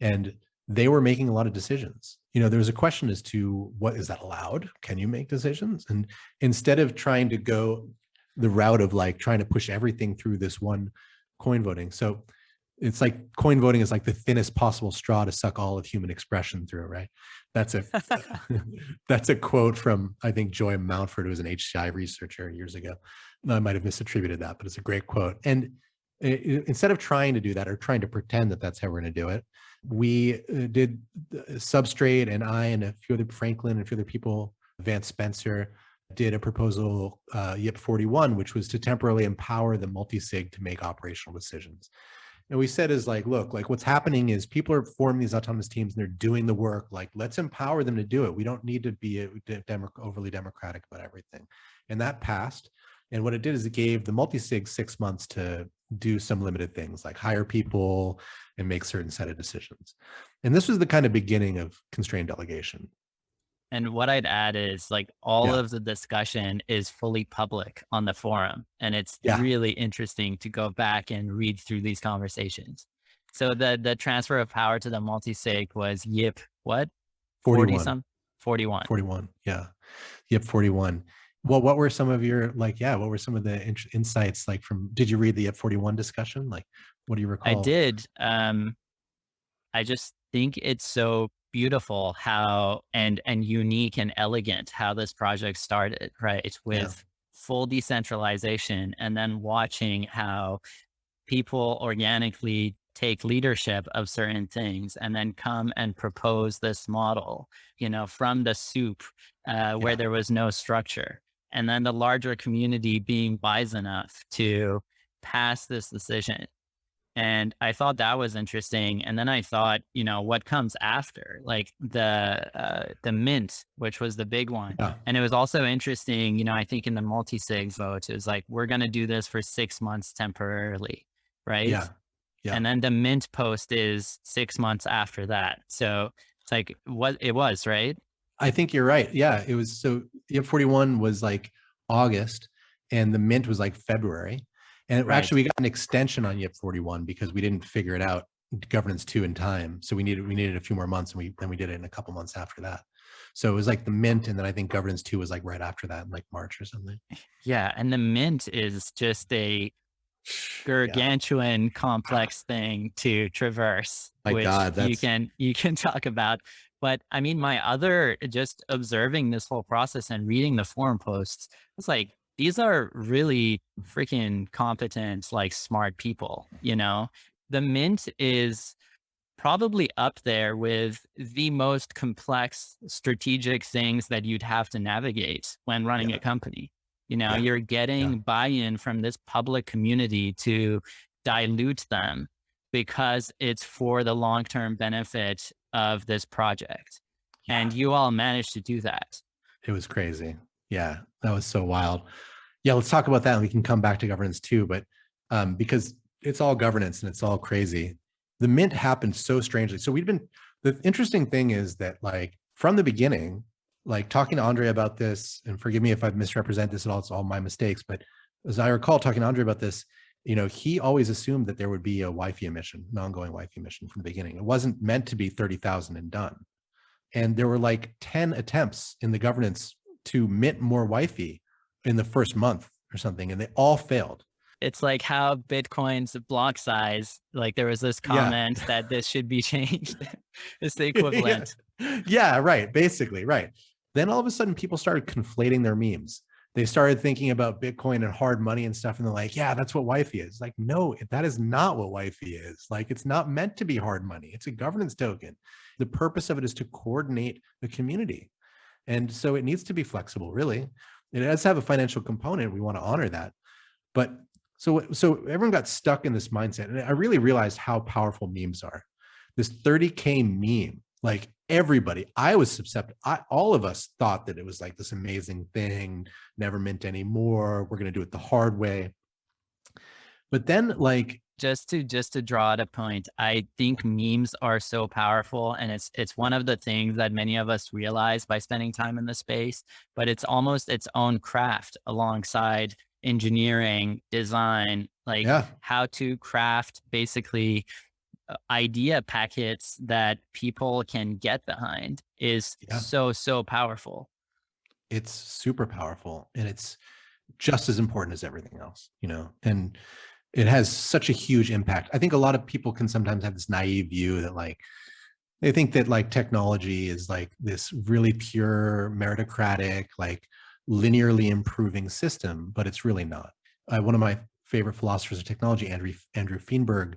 And they were making a lot of decisions. There was a question as to what is that allowed? Can you make decisions? And instead of trying to go the route of like trying to push everything through this one coin voting. So it's like coin voting is like the thinnest possible straw to suck all of human expression through, right? That's a that's a quote from, I think, Joy Mountford, who was an HCI researcher years ago. I might have misattributed that, but it's a great quote. And instead of trying to do that or trying to pretend that that's how we're going to do it, we did Substrate, and I and a few other, Franklin and a few other people, Vance Spencer, did a proposal, YIP 41, which was to temporarily empower the multisig to make operational decisions. And we said is like, look, like what's happening is people are forming these autonomous teams and they're doing the work. Like, let's empower them to do it. We don't need to be overly democratic about everything. And that passed. And what it did is it gave the multisig 6 months to do some limited things like hire people and make certain set of decisions. And this was the kind of beginning of constrained delegation. And what I'd add is like all of the discussion is fully public on the forum. And it's really interesting to go back and read through these conversations. So the transfer of power to the multisig was YIP, what? 41. 41. 41. Yeah. YIP 41. Well, what were some of your, like, what were some of the insights like did you read the YIP 41 discussion? Like, what do you recall? I did. I just think it's so beautiful how and unique and elegant how this project started, right? With full decentralization, and then watching how people organically take leadership of certain things and then come and propose this model, from the soup, where there was no structure. And then the larger community being wise enough to pass this decision. And I thought that was interesting. And then I thought, what comes after, like the mint, which was the big one. Yeah. And it was also interesting, I think in the multi-sig vote, it was like, we're going to do this for 6 months temporarily. Right. Yeah. And then the mint post is 6 months after that. So it's like what it was, right? I think you're right. Yeah. It was, so YIP 41 was like August and the mint was like February. And actually, we got an extension on YIP 41 because we didn't figure it out, governance 2 in time. So we needed a few more months, and we did it in a couple months after that. So it was like the mint, and then I think governance 2 was like right after that, in like March or something. Yeah, and the mint is just a gargantuan complex thing to traverse, which you can talk about. But I mean, my other, just observing this whole process and reading the forum posts, it's like, these are really freaking competent, like smart people, The mint is probably up there with the most complex strategic things that you'd have to navigate when running a company. You're getting buy-in from this public community to dilute them because it's for the long-term benefit of this project. And you all managed to do that. It was crazy. Yeah, that was so wild. Yeah, let's talk about that, and we can come back to governance too. But because it's all governance and it's all crazy, the mint happened so strangely. So the interesting thing is that like from the beginning, like talking to Andre about this, and forgive me if I misrepresent this at all, it's all my mistakes. But as I recall talking to Andre about this, he always assumed that there would be a Wi-Fi emission, an ongoing Wi-Fi emission from the beginning. It wasn't meant to be 30,000 and done. And there were like 10 attempts in the governance to mint more Wi-Fi in the first month or something, and they all failed. It's like how Bitcoin's block size, like there was this comment that this should be changed. It's the equivalent. Yeah, right. Basically, right. Then all of a sudden people started conflating their memes. They started thinking about Bitcoin and hard money and stuff. And they're like, yeah, that's what Wi-Fi is. Like, no, that is not what Wi-Fi is. Like, it's not meant to be hard money. It's a governance token. The purpose of it is to coordinate the community. And so it needs to be flexible, really. It does have a financial component. We want to honor that. But so everyone got stuck in this mindset. And I really realized how powerful memes are. This 30K meme, like everybody, I was susceptible. All of us thought that it was like this amazing thing, never mint anymore. We're going to do it the hard way. But then like just to draw out a point, I think memes are so powerful, and it's one of the things that many of us realize by spending time in the space, but it's almost its own craft alongside engineering, design, like Yeah. how to craft basically idea packets that people can get behind is Yeah. so powerful. It's super powerful, and it's just as important as everything else, and it has such a huge impact. I think a lot of people can sometimes have this naive view that like they think that like technology is like this really pure meritocratic, like linearly improving system, but it's really not. One of my favorite philosophers of technology, Andrew Feinberg,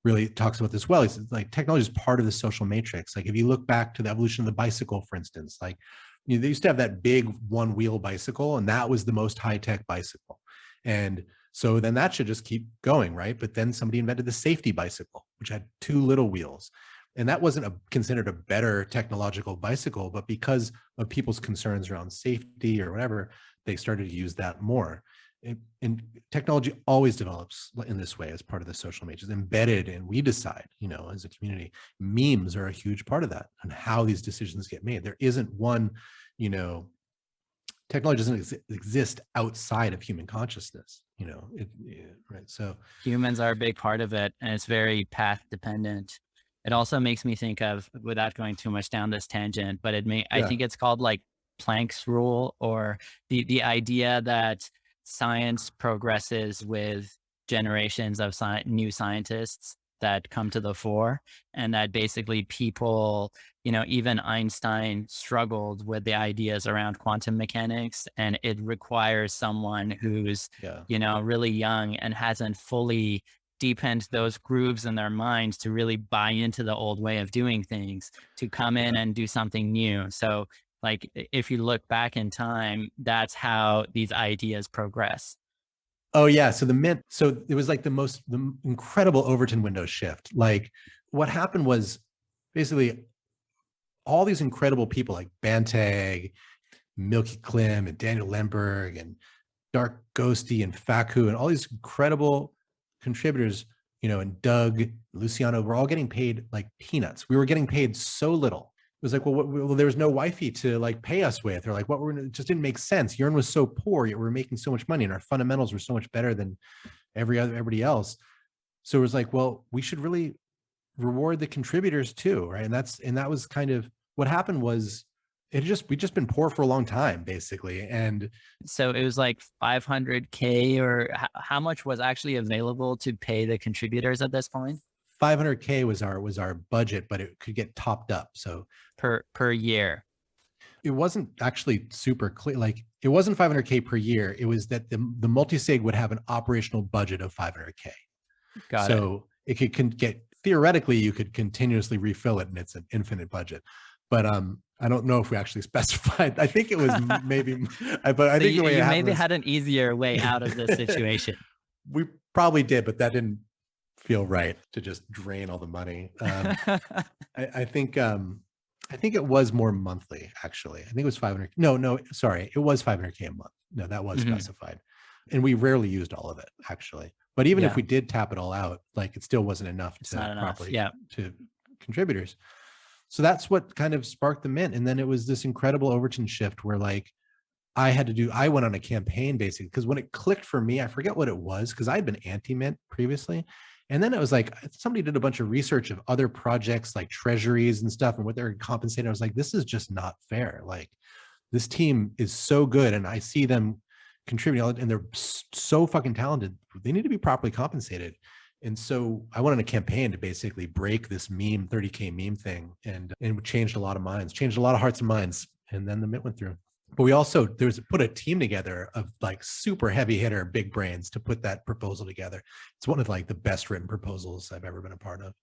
really talks about this well. He says like technology is part of the social matrix. Like if you look back to the evolution of the bicycle, for instance, like they used to have that big one wheel bicycle, and that was the most high tech bicycle. And so then that should just keep going, right? But then somebody invented the safety bicycle, which had two little wheels. And that wasn't considered a better technological bicycle, but because of people's concerns around safety or whatever, they started to use that more. And technology always develops in this way as part of the social matrix, embedded, and we decide, as a community. Memes are a huge part of that and how these decisions get made. There isn't one, technology doesn't exist outside of human consciousness, right? So Humans are a big part of it, and it's very path dependent. It also makes me think of, without going too much down this tangent, but I yeah, think it's called like Planck's rule, or the idea that science progresses with generations of new scientists that come to the fore, and that basically people, even Einstein struggled with the ideas around quantum mechanics, and it requires someone who's, yeah. really young and hasn't fully deepened those grooves in their minds to really buy into the old way of doing things, to come in and do something new. So like if you look back in time, that's how these ideas progress. Oh yeah. So it was like the incredible Overton window shift. Like what happened was basically all these incredible people like Bantag, Milky Klim, and Daniel Lemberg, and Dark Ghosty, and Faku, and all these incredible contributors, and Doug, Luciano, were all getting paid like peanuts. We were getting paid so little. It was like, well, there was no wifey to like pay us with, or like it just didn't make sense. Yearn was so poor, yet we were making so much money, and our fundamentals were so much better than everybody else. So it was like, well, we should really reward the contributors too, right? And that was kind of what happened. Was we just been poor for a long time, basically. And So it was like 500K, or how much was actually available to pay the contributors at this point 500K was our budget, but it could get topped up. So per year? it wasn't actually super clear. Like it wasn't 500K per year. It was that the multisig would have an operational budget of 500K. Got it. So it could get, theoretically, you could continuously refill it, and it's an infinite budget. But I don't know if we actually specified. I think it was maybe, but I So think the way it you happened maybe was had an easier way out of this situation. we probably did, but that didn't feel right to just drain all the money. I think it was more monthly, actually. I think it was 500. No, sorry, it was 500K a month. No, that was Mhm. specified, and we rarely used all of it, actually. But even if Yeah, we did tap it all out, like it still wasn't enough it's to not enough. properly Yeah. to contributors. So that's what kind of sparked the mint. And then it was this incredible Overton shift where like I went on a campaign basically, because when it clicked for me, I forget what it was, because I had been anti-mint previously. And then it was like somebody did a bunch of research of other projects like treasuries and stuff and what they're compensated. I was like, this is just not fair. Like this team is so good, and I see them contributing, and they're so fucking talented. They need to be properly compensated. And so I went on a campaign to basically break this 30K meme thing, and changed a lot of minds, changed a lot of hearts and minds. And then the mint went through. But we also put a team together of like super heavy hitter big brains to put that proposal together. It's one of like the best written proposals I've ever been a part of.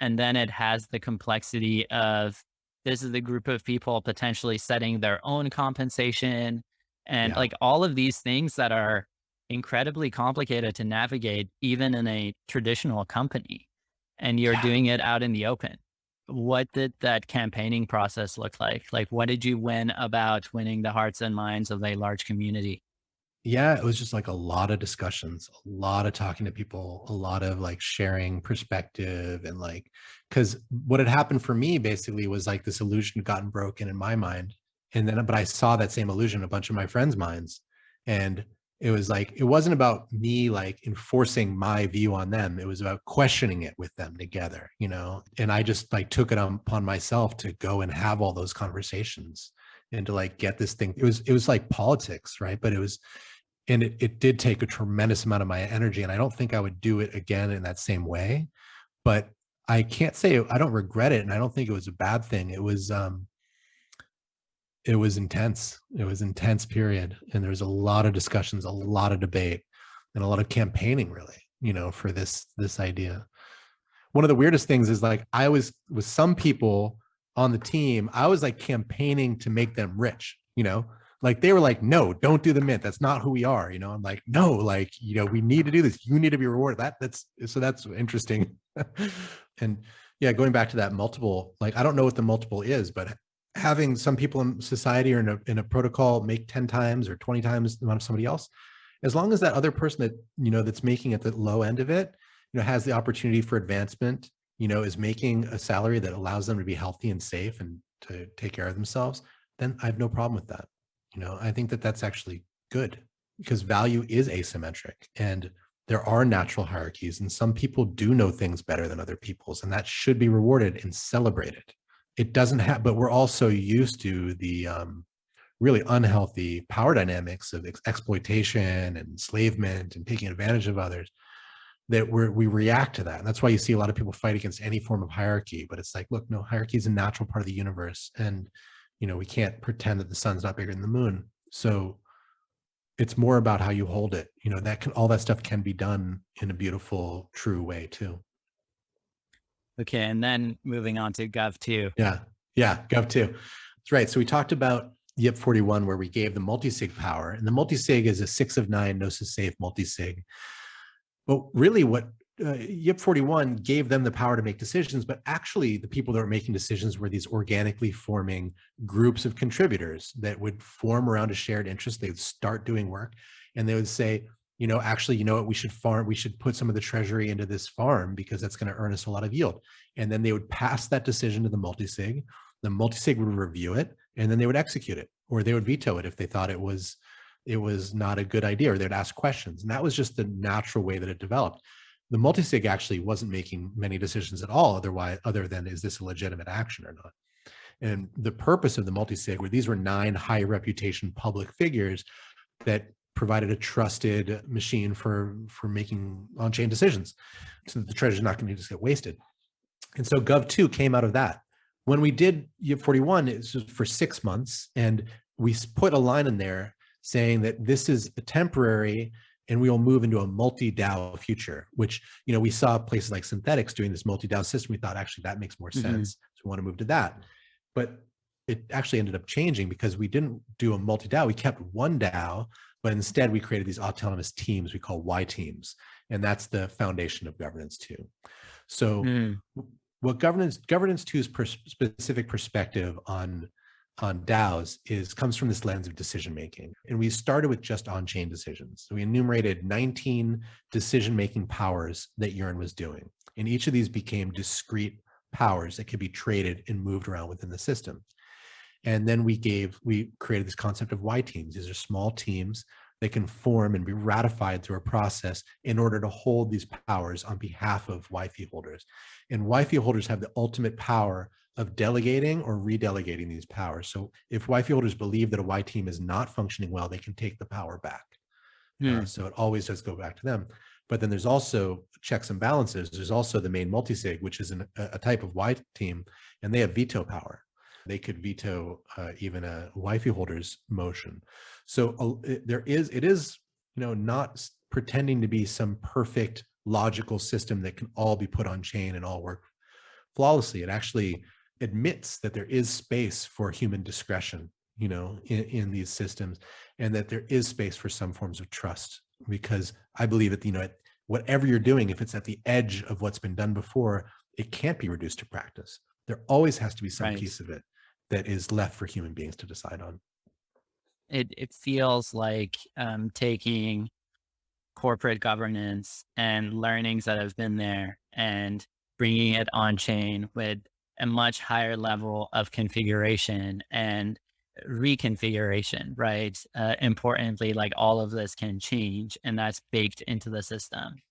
And then it has the complexity of, this is the group of people potentially setting their own compensation, and Yeah. like all of these things that are incredibly complicated to navigate, even in a traditional company. And you're Yeah. doing it out in the open. What did that campaigning process look like? Like, what did you win about winning the hearts and minds of a large community? Yeah, it was just like a lot of discussions, a lot of talking to people, a lot of like sharing perspective and like, because what had happened for me basically was like this illusion had gotten broken in my mind. And then, but I saw that same illusion in a bunch of my friends' minds. And it was like, it wasn't about me like enforcing my view on them. It was about questioning it with them together, you know? And I just like took it upon myself to go and have all those conversations and to like get this thing. It was like politics, right? But it was, and it did take a tremendous amount of my energy, and I don't think I would do it again in that same way, but I can't say I don't regret it, and I don't think it was a bad thing. It was intense. It was intense period, and there was a lot of discussions, a lot of debate, and a lot of campaigning really, you know, for this idea. One of the weirdest things is like I was with some people on the team, I was like campaigning to make them rich, you know, like they were like, no, don't do the mint. That's not who we are. You know, I'm like, no, like, you know, we need to do this. You need to be rewarded. That's interesting. And yeah, going back to that multiple, like, I don't know what the multiple is, but having some people in society or in a protocol make 10 times or 20 times the amount of somebody else, as long as that other person that, you know, that's making at the low end of it, you know, has the opportunity for advancement, you know, is making a salary that allows them to be healthy and safe and to take care of themselves, then I have no problem with that. You know, I think that that's actually good because value is asymmetric and there are natural hierarchies and some people do know things better than other people's and that should be rewarded and celebrated. It doesn't have, but we're also used to the really unhealthy power dynamics of exploitation and enslavement and taking advantage of others that we react to that. And that's why you see a lot of people fight against any form of hierarchy. But it's like, look, no, hierarchy is a natural part of the universe. And, you know, we can't pretend that the sun's not bigger than the moon. So it's more about how you hold it. You know, that can, all that stuff can be done in a beautiful, true way too. Okay, and then moving on to Gov 2. Yeah. Yeah. Gov2. That's right. So we talked about YIP 41, where we gave the multisig power. And the multisig is a 6 of 9 gnosis safe multisig. But really, what YIP 41 gave them the power to make decisions, but actually, the people that were making decisions were these organically forming groups of contributors that would form around a shared interest. They would start doing work and they would say, you know, actually, you know what, we should put some of the treasury into this farm because that's going to earn us a lot of yield. And then they would pass that decision to the multisig. The multisig would review it and then they would execute it, or they would veto it if they thought it was not a good idea, or they'd ask questions. And that was just the natural way that it developed. The multisig actually wasn't making many decisions at all other than is this a legitimate action or not. And the purpose of the multisig were these were 9 high reputation public figures that provided a trusted machine for making on-chain decisions so that the treasure is not going to just get wasted. And so Gov2 came out of that. When we did YIP 41, it was for 6 months, and we put a line in there saying that this is a temporary and we will move into a multi-DAO future, which, you know, we saw places like Synthetics doing this multi-DAO system. We thought actually that makes more sense. So we want to move to that. But it actually ended up changing because we didn't do a multi-DAO. We kept one DAO, but instead we created these autonomous teams we call Y teams. And that's the foundation of governance 2. So what governance 2's specific perspective on DAOs comes from this lens of decision making. And we started with just on-chain decisions. So we enumerated 19 decision-making powers that Yearn was doing. And each of these became discrete powers that could be traded and moved around within the system. And then we created this concept of Y teams. These are small teams that can form and be ratified through a process in order to hold these powers on behalf of Y fee holders. And Y fee holders have the ultimate power of delegating or redelegating these powers. So if Y fee holders believe that a Y team is not functioning well, they can take the power back. So it always does go back to them. But then there's also checks and balances. There's also the main multisig, which is a type of Y team, and they have veto power. They could veto even a Y fee holder's motion. So it is, you know, not pretending to be some perfect logical system that can all be put on chain and all work flawlessly. It actually admits that there is space for human discretion, you know, in these systems, and that there is space for some forms of trust. Because I believe that, you know, whatever you're doing, if it's at the edge of what's been done before, it can't be reduced to practice. There always has to be some piece of it that is left for human beings to decide on. It feels like taking corporate governance and learnings that have been there and bringing it on chain with a much higher level of configuration and reconfiguration, right? Importantly, like all of this can change and that's baked into the system.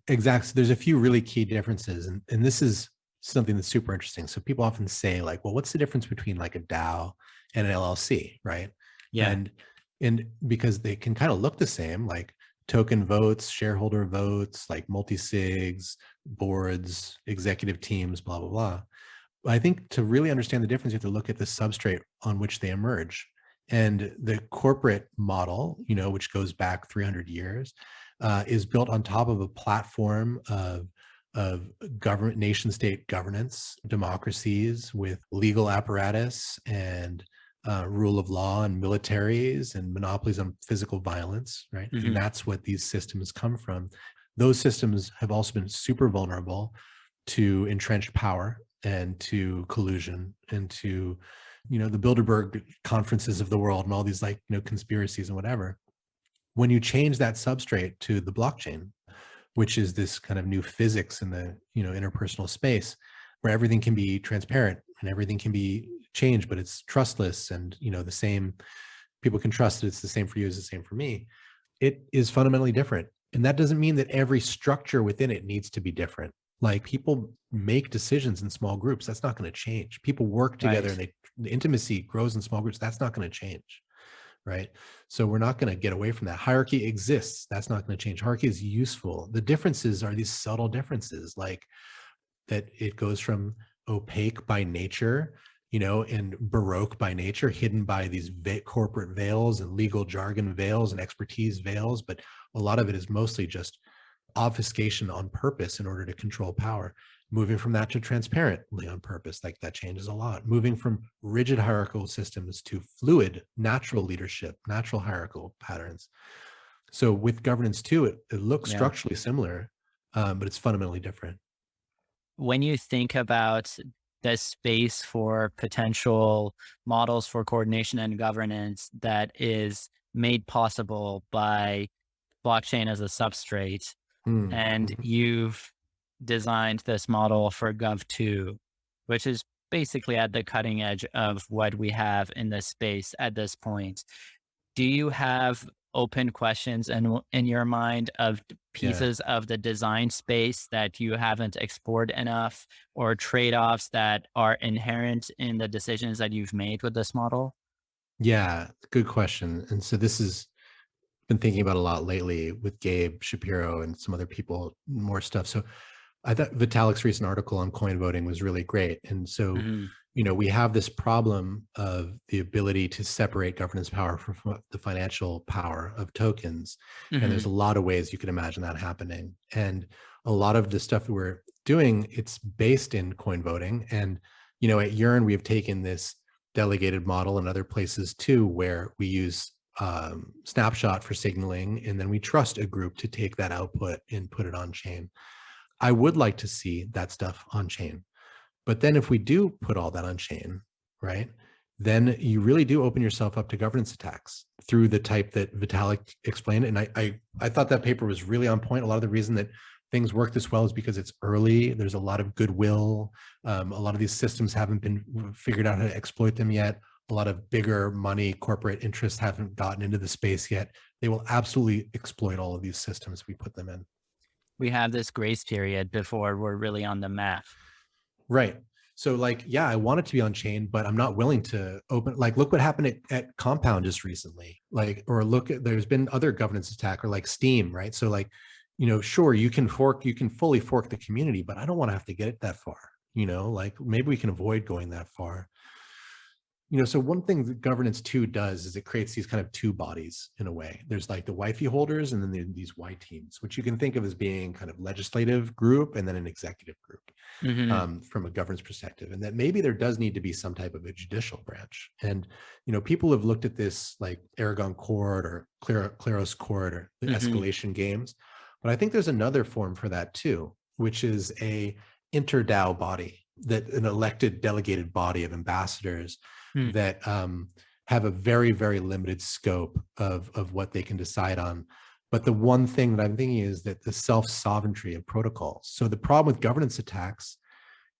Exactly. So there's a few really key differences, and this is something that's super interesting. So people often say, like, well, what's the difference between like a DAO and an LLC, right? Yeah. And and because they can kind of look the same, like token votes, shareholder votes, like multi-sigs, boards, executive teams, blah blah blah. But I think to really understand the difference, you have to look at the substrate on which they emerge. And the corporate model, which goes back 300 years, is built on top of a platform of government, nation state governance, democracies with legal apparatus and rule of law and militaries and monopolies on physical violence, right? And Hmm. that's what these systems come from. Those systems have also been super vulnerable to entrenched power and to collusion and to the Bilderberg conferences of the world and all these like conspiracies and whatever. When you change that substrate to the blockchain, which is this kind of new physics in the interpersonal space where everything can be transparent and everything can be changed, but it's trustless, and the same people can trust that it's the same for you as the same for me, it is fundamentally different. And that doesn't mean that every structure within it needs to be different. Like people make decisions in small groups. That's not going to change. People work together and Right. the intimacy grows in small groups. That's not going to change. Right. So we're not going to get away from that. Hierarchy exists. That's not going to change. Hierarchy is useful. The differences are these subtle differences, like that it goes from opaque by nature, and baroque by nature, hidden by these corporate veils and legal jargon veils and expertise veils. But a lot of it is mostly just obfuscation on purpose in order to control power. Moving from that to transparently on purpose, like that changes a lot. Moving from rigid hierarchical systems to fluid, natural leadership, natural hierarchical patterns. So with governance too, it looks Yeah. structurally similar, but it's fundamentally different. When you think about the space for potential models for coordination and governance that is made possible by blockchain as a substrate, and Mm-hmm. you've designed this model for Gov2, which is basically at the cutting edge of what we have in this space at this point. Do you have open questions in your mind of Yeah. pieces of the design space that you haven't explored enough, or trade-offs that are inherent in the decisions that you've made with this model? Yeah. Good question. And so this has been thinking about a lot lately with Gabe Shapiro and some other people, more stuff. So I thought Vitalik's recent article on coin voting was really great. And so, Hmm. we have this problem of the ability to separate governance power from the financial power of tokens. And there's Hmm. a lot of ways you can imagine that happening. And a lot of the stuff that we're doing, it's based in coin voting. And, at Yearn, we have taken this delegated model and other places too, where we use snapshot for signaling, and then we trust a group to take that output and put it on chain. I would like to see that stuff on chain. But then if we do put all that on chain, right, then you really do open yourself up to governance attacks through the type that Vitalik explained. And I thought that paper was really on point. A lot of the reason that things work this well is because it's early. There's a lot of goodwill. A lot of these systems haven't been figured out how to exploit them yet. A lot of bigger money corporate interests haven't gotten into the space yet. They will absolutely exploit all of these systems if we put them in. We have this grace period before we're really on the map. Right. So like, yeah, I want it to be on chain, but I'm not willing to open, like, look what happened at Compound just recently. Like, or look at, there's been other governance attack, or like Steam, right? So like, sure, you can fully fork the community, but I don't want to have to get it that far, like maybe we can avoid going that far. So one thing that governance two does is it creates these kind of two bodies in a way. There's like the wifey holders, and then these Y teams, which you can think of as being kind of legislative group and then an executive group, Hmm. from a governance perspective. And that maybe there does need to be some type of a judicial branch. And, people have looked at this like Aragon Court or Claros Court or the Hmm. escalation games. But I think there's another form for that too, which is a inter-DAO body, that an elected delegated body of ambassadors that have a very, very limited scope of what they can decide on. But the one thing that I'm thinking is that the self-sovereignty of protocols. So the problem with governance attacks,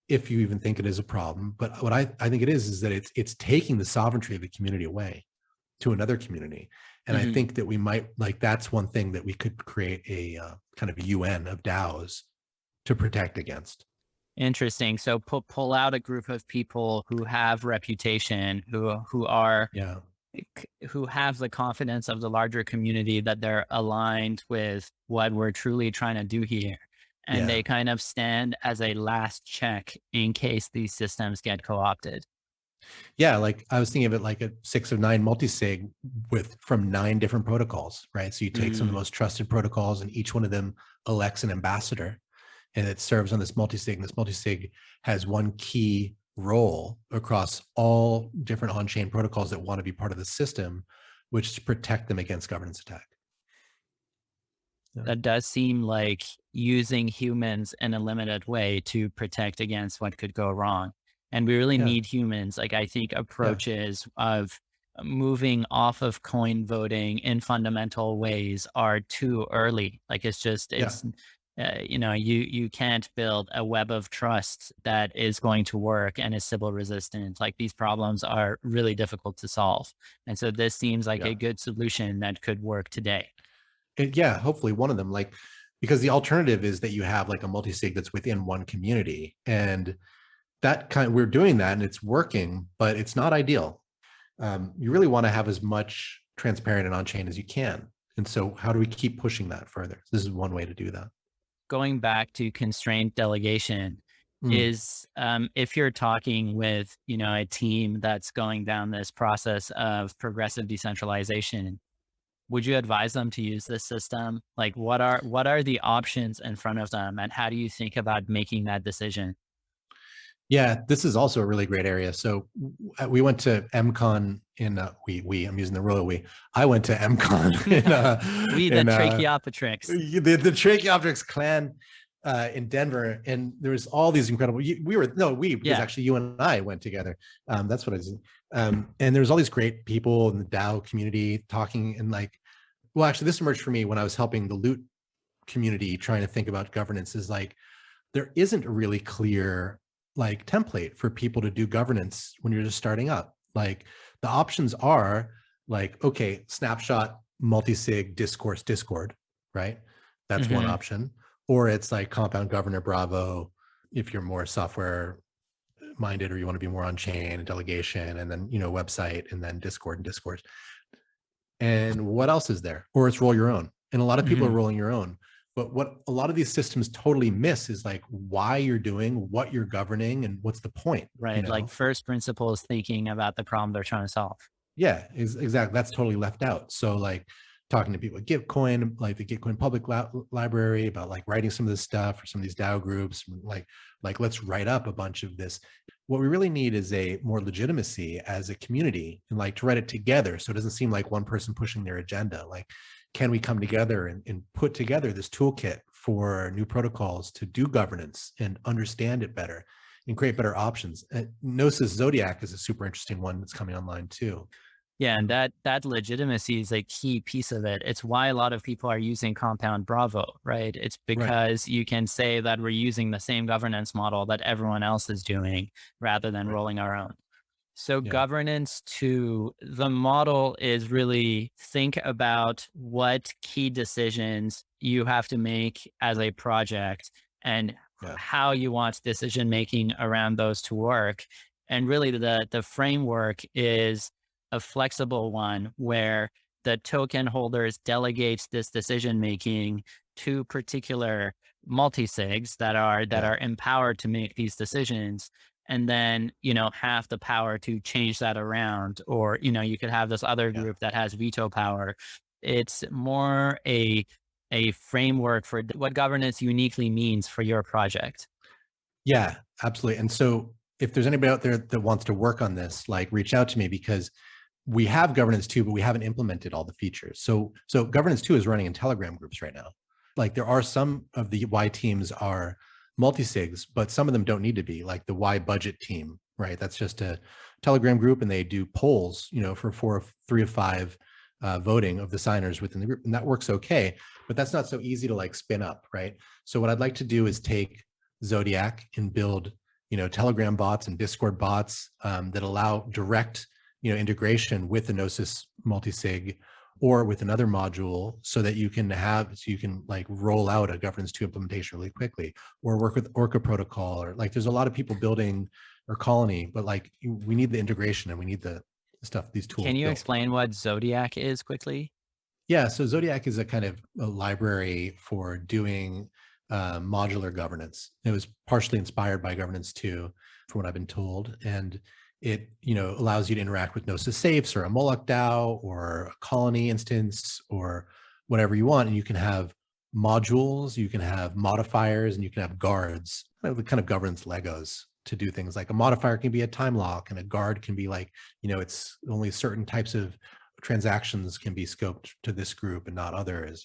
if you even think it is a problem, but what I think it is that it's taking the sovereignty of the community away to another community. And I Mhm. think that we might, like, that's one thing that we could create a kind of UN of DAOs to protect against. Interesting. So pull out a group of people who have reputation, who are Yeah. who have the confidence of the larger community that they're aligned with what we're truly trying to do here. And Yeah. they kind of stand as a last check in case these systems get co-opted. Yeah, like I was thinking of it like a 6 of 9 multisig with from 9 different protocols, right? So you take some of the Mm, most trusted protocols, and each one of them elects an ambassador, and it serves on this multisig. And this multisig has one key role across all different on-chain protocols that want to be part of the system, which is to protect them against governance attack. Yeah. that does seem like using humans in a limited way to protect against what could go wrong. And we really Yeah. need humans. Like, I think Yeah. approaches of moving off of coin voting in fundamental ways are too early. Like, it's just, Yeah. you can't build a web of trust that is going to work and is Sybil resistant. Like, these problems are really difficult to solve. And so this seems like Yeah. a good solution that could work today. Yeah, hopefully one of them, like, because the alternative is that you have like a multi-sig that's within one community, and that kind of, we're doing that and it's working, but it's not ideal. You really want to have as much transparent and on-chain as you can. And so how do we keep pushing that further? This is one way to do that. Going back to constrained delegation Mm. is, if you're talking with, a team that's going down this process of progressive decentralization, would you advise them to use this system? Like, what are the options in front of them, and how do you think about making that decision? Yeah, this is also a really great area. So we went to MCon in I'm using the royal we. I went to MCon We the in Tracheopteryx. the Tracheopteryx clan in Denver, and there was all these incredible. We were no we because Yeah. actually you and I went together. That's what I was. And there was all these great people in the DAO community talking, and like, well, actually, this emerged for me when I was helping the Loot community trying to think about governance. Is like there isn't a really clear like template for people to do governance when you're just starting up. Like the options are like, okay, snapshot, multi-sig, discourse, Discord, right? That's one Hmm. option. Or it's like compound governor, Bravo, if you're more software minded or you want to be more on chain and delegation, and then, website, and then Discord and discourse. And what else is there? Or it's roll your own. And a lot of people are Hmm. rolling your own. But what a lot of these systems totally miss is like why you're doing, what you're governing, and what's the point, Right. Like, first principles thinking about the problem they're trying to solve. Yeah, exactly. That's totally left out. So like talking to people at Gitcoin, like the Gitcoin public library, about like writing some of this stuff, or some of these DAO groups, like let's write up a bunch of this. What we really need is a more legitimacy as a community, and like to write it together, so it doesn't seem like one person pushing their agenda. Like, can we come together and put together this toolkit for new protocols to do governance and understand it better and create better options? Gnosis Zodiac is a super interesting one that's coming online too. Yeah, and that legitimacy is a key piece of it. It's why a lot of people are using Compound Bravo, right? It's Right. because you can say that we're using the same governance model that everyone else is doing rather than Right. rolling our own. So Yeah. governance to the model is really think about what key decisions you have to make as a project, and Yeah. how you want decision making around those to work. And really the framework is a flexible one where the token holders delegates this decision making to particular multisigs that are Yeah. empowered to make these decisions, and then have the power to change that around, or you could have this other Yeah. group that has veto power. It's more a framework for what governance uniquely means for your project. Yeah, absolutely. And so if there's anybody out there that wants to work on this, like reach out to me, because we have governance too, but we haven't implemented all the features. So governance 2 is running in Telegram groups right now. Like there are some of the Y teams are multi-sigs, but some of them don't need to be, like the Y budget team, right? That's just a Telegram group and they do polls, for 3 of 5 voting of the signers within the group, and that works okay. But that's not so easy to like spin up, right? So what I'd like to do is take Zodiac and build, Telegram bots and Discord bots that allow direct, integration with the Gnosis multisig or with another module, so that you can like roll out a governance 2 implementation really quickly, or work with Orca protocol, or like there's a lot of people building, or Colony, but like we need the integration and we need the stuff, these tools Can you built. explain what Zodiac is quickly? Yeah, so Zodiac is a kind of a library for doing modular governance. It was partially inspired by governance 2, from what I've been told, and it allows you to interact with Gnosis safes or a Moloch DAO or a Colony instance or whatever you want, and you can have modules, you can have modifiers, and you can have guards, kind of governance Legos to do things. Like a modifier can be a time lock, and a guard can be like, it's only certain types of transactions can be scoped to this group and not others.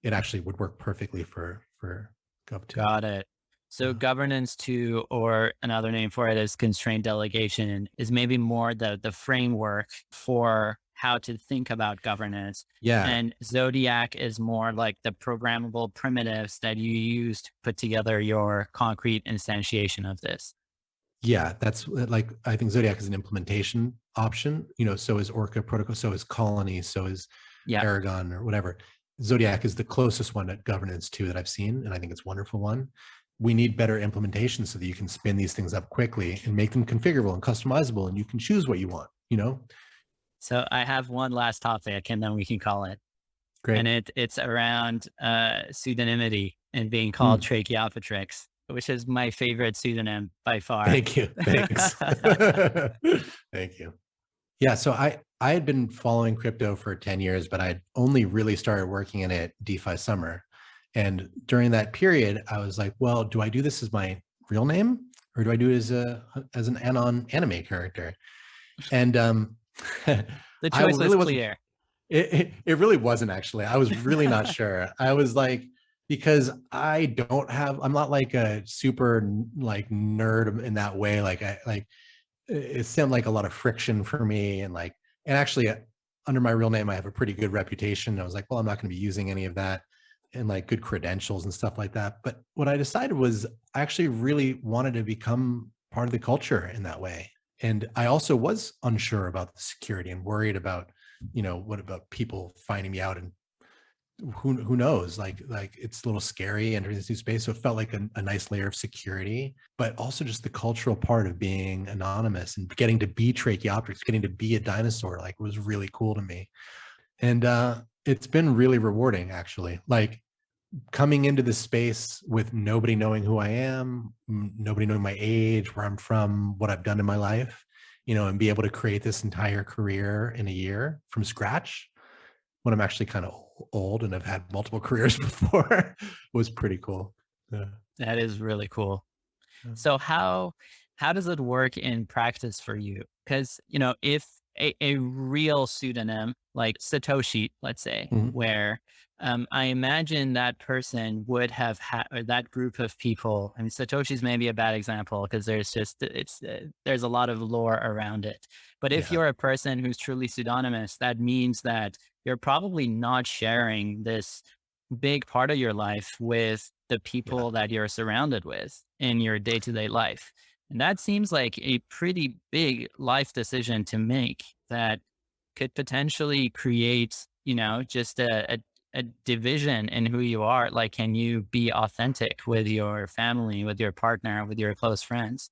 It actually would work perfectly for Gov2. Got it. So governance 2, or another name for it is constrained delegation, is maybe more the framework for how to think about governance. Yeah. And Zodiac is more like the programmable primitives that you use to put together your concrete instantiation of this. Yeah, that's like, I think Zodiac is an implementation option, so is Orca protocol, so is Colony, so is Aragon, or whatever. Zodiac is the closest one at governance 2 that I've seen, and I think it's a wonderful one. We need better implementation so that you can spin these things up quickly and make them configurable and customizable, and you can choose what you want, So I have one last topic, and then we can call it. Great. And it's around pseudonymity and being called Tracheopteryx, which is my favorite pseudonym by far. Thank you. Thanks. Thank you. Yeah, so I had been following crypto for 10 years, but I'd only really started working in it DeFi summer. And during that period, I was like, well, do I do this as my real name, or do I do it as an anon anime character? And the choice was clear. It really wasn't, actually. I was really not sure. I was like, because I'm not like a super like nerd in that way. It seemed like a lot of friction for me, and actually under my real name, I have a pretty good reputation. I was like, well, I'm not going to be using any of that, and like good credentials and stuff like that. But what I decided was I actually really wanted to become part of the culture in that way. And I also was unsure about the security and worried about, what about people finding me out, and who knows, like it's a little scary entering this new space. So it felt like a nice layer of security, but also just the cultural part of being anonymous and getting to be Tracheopteryx, getting to be a dinosaur, was really cool to me. And it's been really rewarding, actually. Like coming into this space with nobody knowing who I am, nobody knowing my age, where I'm from, what I've done in my life, and be able to create this entire career in a year from scratch, when I'm actually kind of old and have had multiple careers before, was pretty cool. Yeah. That is really cool. So how does it work in practice for you? Because, if a real pseudonym like Satoshi, let's say, where I imagine that person would have had, or that group of people, I mean, Satoshi's maybe a bad example because there's a lot of lore around it. But if you're a person who's truly pseudonymous, that means that you're probably not sharing this big part of your life with the people that you're surrounded with in your day-to-day life. And that seems like a pretty big life decision to make that could potentially create, just a division in who you are. Like, can you be authentic with your family, with your partner, with your close friends?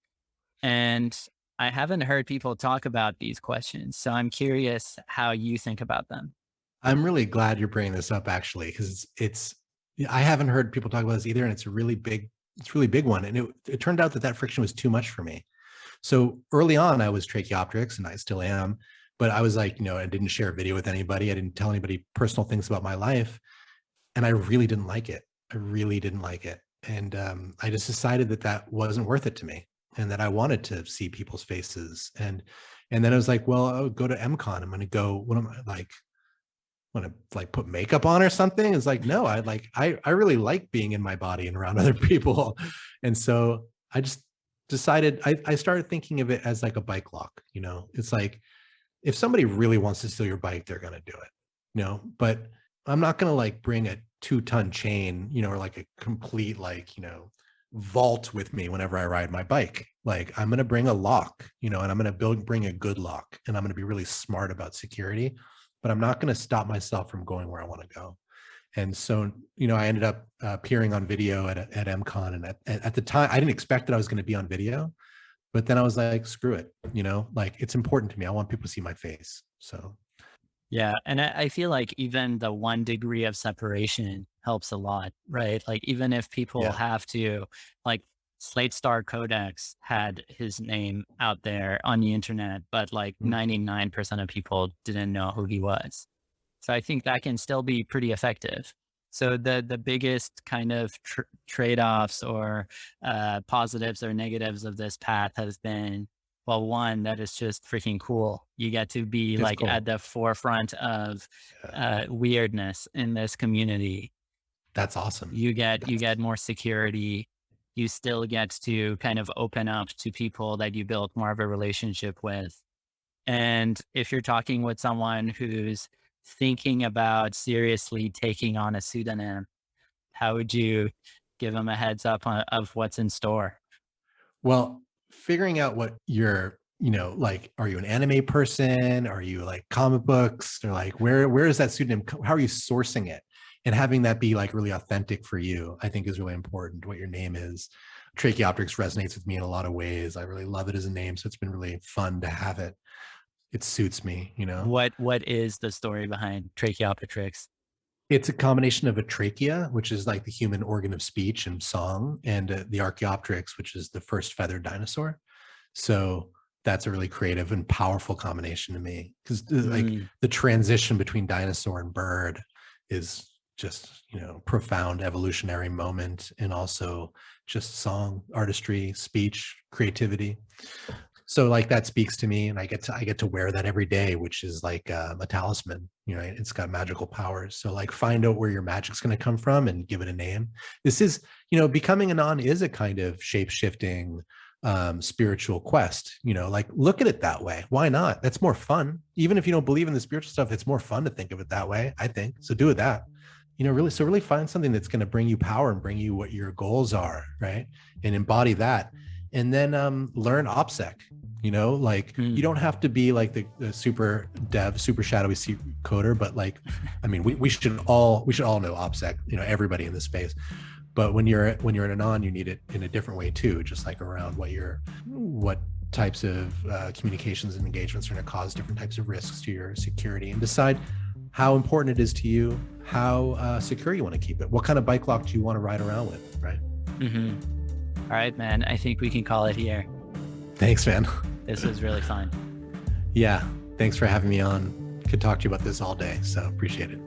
And I haven't heard people talk about these questions. So I'm curious how you think about them. I'm really glad you're bringing this up, actually, because I haven't heard people talk about this either. And it's a really big one. And it turned out that friction was too much for me. So early on, I was Tracheopteryx, and I still am. But I was like, I didn't share a video with anybody. I didn't tell anybody personal things about my life. And I really didn't like it. And I just decided that wasn't worth it to me, and that I wanted to see people's faces. And then I was like, well, I'll go to MCon. I'm going to go, what am I like? Want to put makeup on or something? It's like, no, I really like being in my body and around other people. And so I just decided I started thinking of it as like a bike lock. It's like, if somebody really wants to steal your bike, they're going to do it, but I'm not going to like bring a 2-ton chain, or like a complete, like, vault with me whenever I ride my bike. Like, I'm going to bring a lock, and I'm going to bring a good lock, and I'm going to be really smart about security, but I'm not going to stop myself from going where I want to go. And so, I ended up appearing on video at MCon. And at the time, I didn't expect that I was going to be on video, but then I was like, screw it, like, it's important to me. I want people to see my face. So, Yeah. And I feel like even the 1 degree of separation helps a lot, right? Like, even if people yeah. have to, like, Slate Star Codex had his name out there on the internet, but like Mm. 99% of people didn't know who he was. So I think that can still be pretty effective. So the biggest kind of trade-offs or positives or negatives of this path has been, well, one, that is just freaking cool. You get to be It's like at cool. the forefront of Yeah. weirdness in this community. That's awesome. You get more security. You still get to kind of open up to people that you build more of a relationship with. And if you're talking with someone who's thinking about seriously taking on a pseudonym, how would you give them a heads up of what's in store? Well, figuring out what you're, like, are you an anime person? Are you like comic books? Or like, where is that pseudonym? How are you sourcing it? And having that be like really authentic for you, I think is really important, what your name is. Tracheopteryx resonates with me in a lot of ways. I really love it as a name. So it's been really fun to have it. It suits me. What is the story behind Tracheopteryx? It's a combination of a trachea, which is like the human organ of speech and song, and the Archaeopteryx, which is the first feathered dinosaur. So that's a really creative and powerful combination to me, because like Mm, the transition between dinosaur and bird is just, profound evolutionary moment, and also just song, artistry, speech, creativity. So like that speaks to me, and I get to wear that every day, which is like a talisman. It's got magical powers. So like, find out where your magic's going to come from and give it a name. This is, becoming a non is a kind of shape shifting spiritual quest. Like, look at it that way. Why not? That's more fun. Even if you don't believe in the spiritual stuff, it's more fun to think of it that way, I think. So do it that. Really find something that's going to bring you power and bring you what your goals are, right? And embody that. And then learn OPSEC. Like, you mm. don't have to be like the super dev, super shadowy coder, but like, I mean, we should all know OPSEC, everybody in this space. But when you're in a non, you need it in a different way too, just like around what types of communications and engagements are going to cause different types of risks to your security, and decide how important it is to you, how secure you want to keep it. What kind of bike lock do you want to ride around with, right? Mm-hmm. All right, man. I think we can call it here. Thanks, man. This was really fun. Yeah. Thanks for having me on. Could talk to you about this all day. So appreciate it.